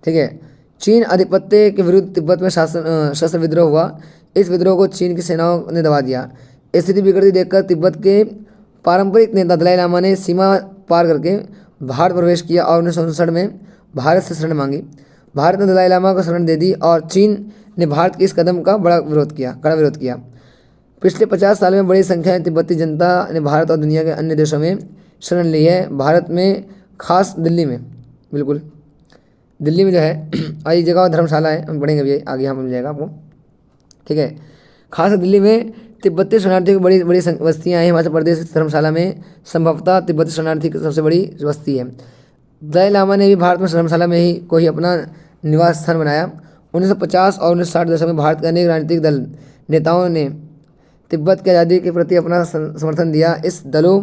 ठीक है, चीन आधिपत्य के विरुद्ध तिब्बत में शस्त्र विद्रोह हुआ। इस विद्रोह को चीन की सेनाओं ने दबा दिया। स्थिति बिगड़ती देखकर तिब्बत के पारंपरिक नेता दलाई लामा ने सीमा पार करके भारत प्रवेश किया और 1959 में भारत से शरण मांगी। भारत ने दलाई लामा को शरण दे दी और चीन ने भारत के इस कदम का कड़ा विरोध किया। पिछले 50 साल में बड़ी संख्या में तिब्बती जनता ने भारत और दुनिया के अन्य देशों में शरण ली है। भारत में खास दिल्ली में, बिल्कुल दिल्ली में जो है आई जगह धर्मशाला है, हम पढ़ेंगे अभी आगे, यहाँ मिल जाएगा आपको, ठीक है। खास दिल्ली में तिब्बती शरणार्थियों की बड़ी बड़ी बस्तियाँ हैं। हिमाचल प्रदेश की धर्मशाला में संभवतः तिब्बती शरणार्थी की सबसे बड़ी बस्ती है। दलाई लामा ने भी भारत में धर्मशाला में ही कोई अपना निवास स्थान बनाया। 1950 और 1960 दशक में भारत के अनेक राजनीतिक दल नेताओं ने तिब्बत की आज़ादी के प्रति अपना समर्थन दिया। इस दलों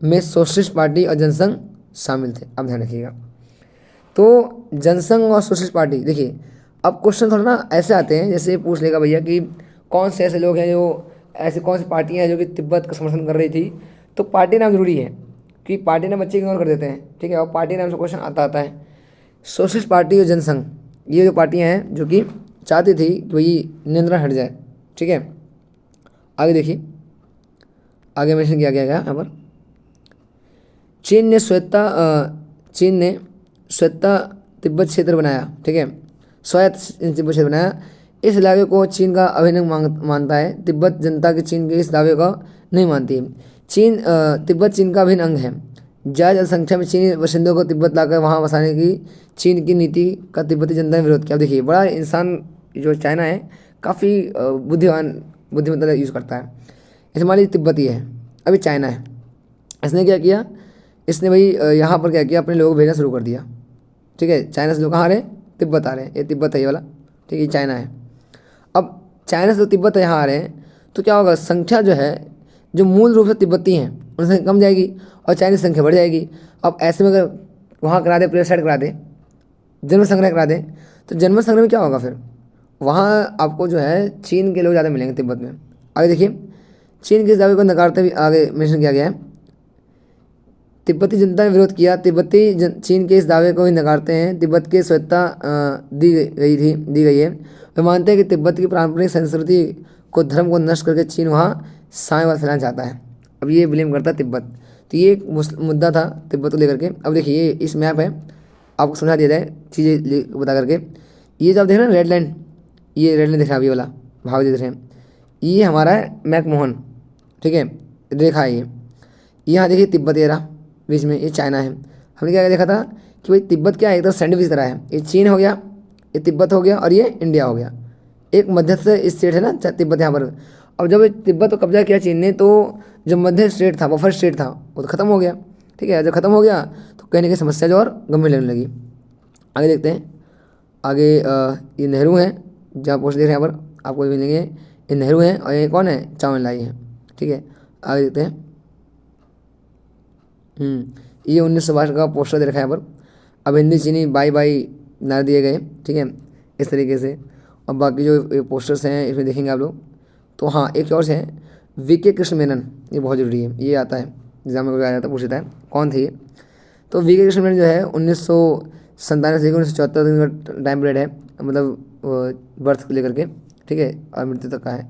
में सोशलिस्ट पार्टी और जनसंघ शामिल थे। अब ध्यान रखिएगा, तो जनसंघ और सोशलिस्ट पार्टी, देखिए अब क्वेश्चन थोड़ा ना ऐसे आते हैं, जैसे पूछ लेगा भैया कि कौन से ऐसे लोग हैं जो, ऐसी कौन सी पार्टियाँ हैं जो कि तिब्बत का समर्थन कर रही थी। तो पार्टी नाम जरूरी है कि पार्टी नाम बच्चे इग्नोर कर देते हैं, ठीक है, और पार्टी नाम से क्वेश्चन आता है। सोशलिस्ट पार्टी और जनसंघ, ये जो पार्टियाँ हैं जो कि चाहती थी कि भाई नियंत्रण हट जाए, ठीक है। आगे देखिए, आगे मेंशन किया गया है यहाँ पर, चीन ने स्वायत्ता तिब्बत क्षेत्र बनाया, ठीक है, स्वायत्त तिब्बत क्षेत्र बनाया। इस इलाके को चीन का अभिन्न मानता है। तिब्बत जनता के चीन के इस दावे को नहीं मानती। तिब्बत चीन का अभिन्न अंग है। ज्यादा जनसंख्या में चीनी बाशिंदों को तिब्बत लाकर वहाँ बसाने की चीन की नीति का तिब्बती जनता ने विरोध किया। देखिए बड़ा इंसान जो चाइना है काफ़ी बुद्धिमत्ता यूज़ करता है। इस मान लीजिए तिब्बती है, अभी चाइना है, इसने क्या किया, इसने भाई यहाँ पर क्या किया, अपने लोग भेजना शुरू कर दिया, ठीक है। चाइना से लोग कहाँ आ रहे हैं, तिब्बत आ रहे हैं, ये तिब्बत है ये वाला, ठीक है, ये चाइना है। अब चाइना से तिब्बत यहाँ आ रहे हैं तो क्या होगा, संख्या जो है, जो मूल रूप से तिब्बती हैं उनकी संख्या कम जाएगी और चाइनीज संख्या बढ़ जाएगी। अब ऐसे में अगर वहाँ करा दे, प्लेस साइड करा दे, जन्म संग्रह करा दें, तो जन्म संग्रह में क्या होगा, फिर वहाँ आपको जो है चीन के लोग ज़्यादा मिलेंगे तिब्बत में। आगे देखिए, चीन के इस दावे को नकारते हुए आगे मेंशन किया गया है, तिब्बती जनता ने विरोध किया। चीन के इस दावे को ही नकारते हैं। तिब्बत की स्वायत्तता दी गई है। वे मानते हैं कि तिब्बत की पारंपरिक संस्कृति को, धर्म को नष्ट करके चीन वहाँ साम्यवाद फैलाना चाहता है। अब ये ब्लेम करता है तिब्बत। तो ये एक मुद्दा था तिब्बत को लेकर के। अब देखिए ये इस मैप है, आपको समझा दिया जाए चीज़ें बता करके। ये जो आप देख रहे हैं रेड लाइन, ये रेड लाइन दिख रहा है, ये वाला भाव दिख रहे हैं, ये हमारा है मैकमोहन, ठीक है, रेखा है ये। यहाँ देखिए तिब्बत ये रहा बीच में, ये चाइना है। हमने क्या देखा था कि भाई तिब्बत क्या है, एकदम सैंडविच तरह है। ये चीन हो गया, ये तिब्बत हो गया और ये इंडिया हो गया। एक मध्य से स्टेट है ना तिब्बत यहाँ पर। अब जब तिब्बत को कब्जा किया चीन ने, तो जो मध्य स्टेट था, बफर स्टेट था, वो तो खत्म हो गया, ठीक है। जब खत्म हो गया तो कहीं ना कहीं समस्या जो और गंभीर लगने लगी। आगे देखते हैं, आगे ये नेहरू हैं, जहाँ पोस्ट देख रहे हैं यहाँ पर आपको मिलेंगे, ये नेहरू हैं और ये कौन है, चाउ एन लाई हैं, ठीक है। आगे देखते हैं, ये 1922 का पोस्टर दे रखा है यहाँ पर। अब हिंदी चीनी बाई बाई नारे दिए गए, ठीक है, इस तरीके से। और बाकी जो पोस्टर्स हैं इसमें देखेंगे आप लोग। तो हाँ, एक और है वीके कृष्ण मेनन, ये बहुत ज़रूरी है, ये आता है एग्जाम में आ जाता है, पूछ लेता है कौन थे ये। तो वीके कृष्ण मेनन जो है 1997 से 1974 का टाइम पीरियड है, मतलब बर्थ को लेकर के, ठीक है, और मृत्यु तक का है।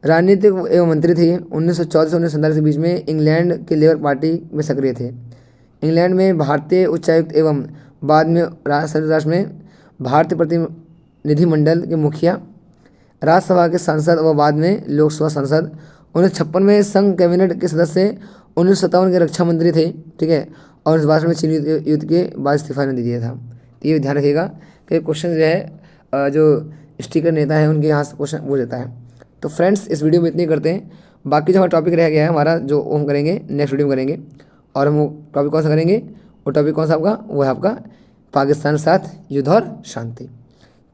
राजनीतिक एवं मंत्री थे। 1914 से 1947 के बीच में इंग्लैंड के लेबर पार्टी में सक्रिय थे। इंग्लैंड में भारतीय उच्चायुक्त एवं बाद में संयुक्त राष्ट्र में भारतीय प्रतिनिधिमंडल के मुखिया, राज्यसभा के सांसद व बाद में लोकसभा सांसद। 1956 में संघ कैबिनेट के सदस्य। 1957 के रक्षा मंत्री थे, ठीक है, और इस भाषण में चीन युद्ध के बाद इस्तीफा ने दे दिया था। तो ये ध्यान रखिएगा कि क्वेश्चन जो है जो स्टीकर नेता है उनके यहाँ से क्वेश्चन वो देता है। तो फ्रेंड्स इस वीडियो में इतनी करते हैं। बाकी जो हमारा टॉपिक रह गया है हमारा, जो हम करेंगे नेक्स्ट वीडियो में करेंगे। और हम वो टॉपिक कौन सा करेंगे, वो टॉपिक कौन सा आपका, वो है आपका पाकिस्तान के साथ युद्ध और शांति।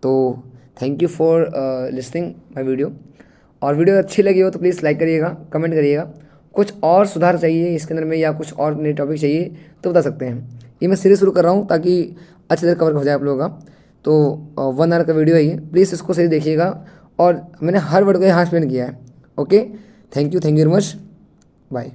तो thank you for listening my video. और वीडियो अच्छी लगी हो तो प्लीज़ लाइक करिएगा, कमेंट करिएगा। कुछ और सुधार चाहिए इसके अंदर में या कुछ और नए टॉपिक चाहिए तो बता सकते हैं। ये मैं सीरीज शुरू कर रहा हूँ ताकि अच्छी तरह कवर हो जाए आप लोगों का। तो 1 आवर का वीडियो है ये, प्लीज़ इसको सही देखिएगा। और मैंने हर वर्ड को यहाँ एक्सप्लेन किया है। Okay, thank you very much, bye.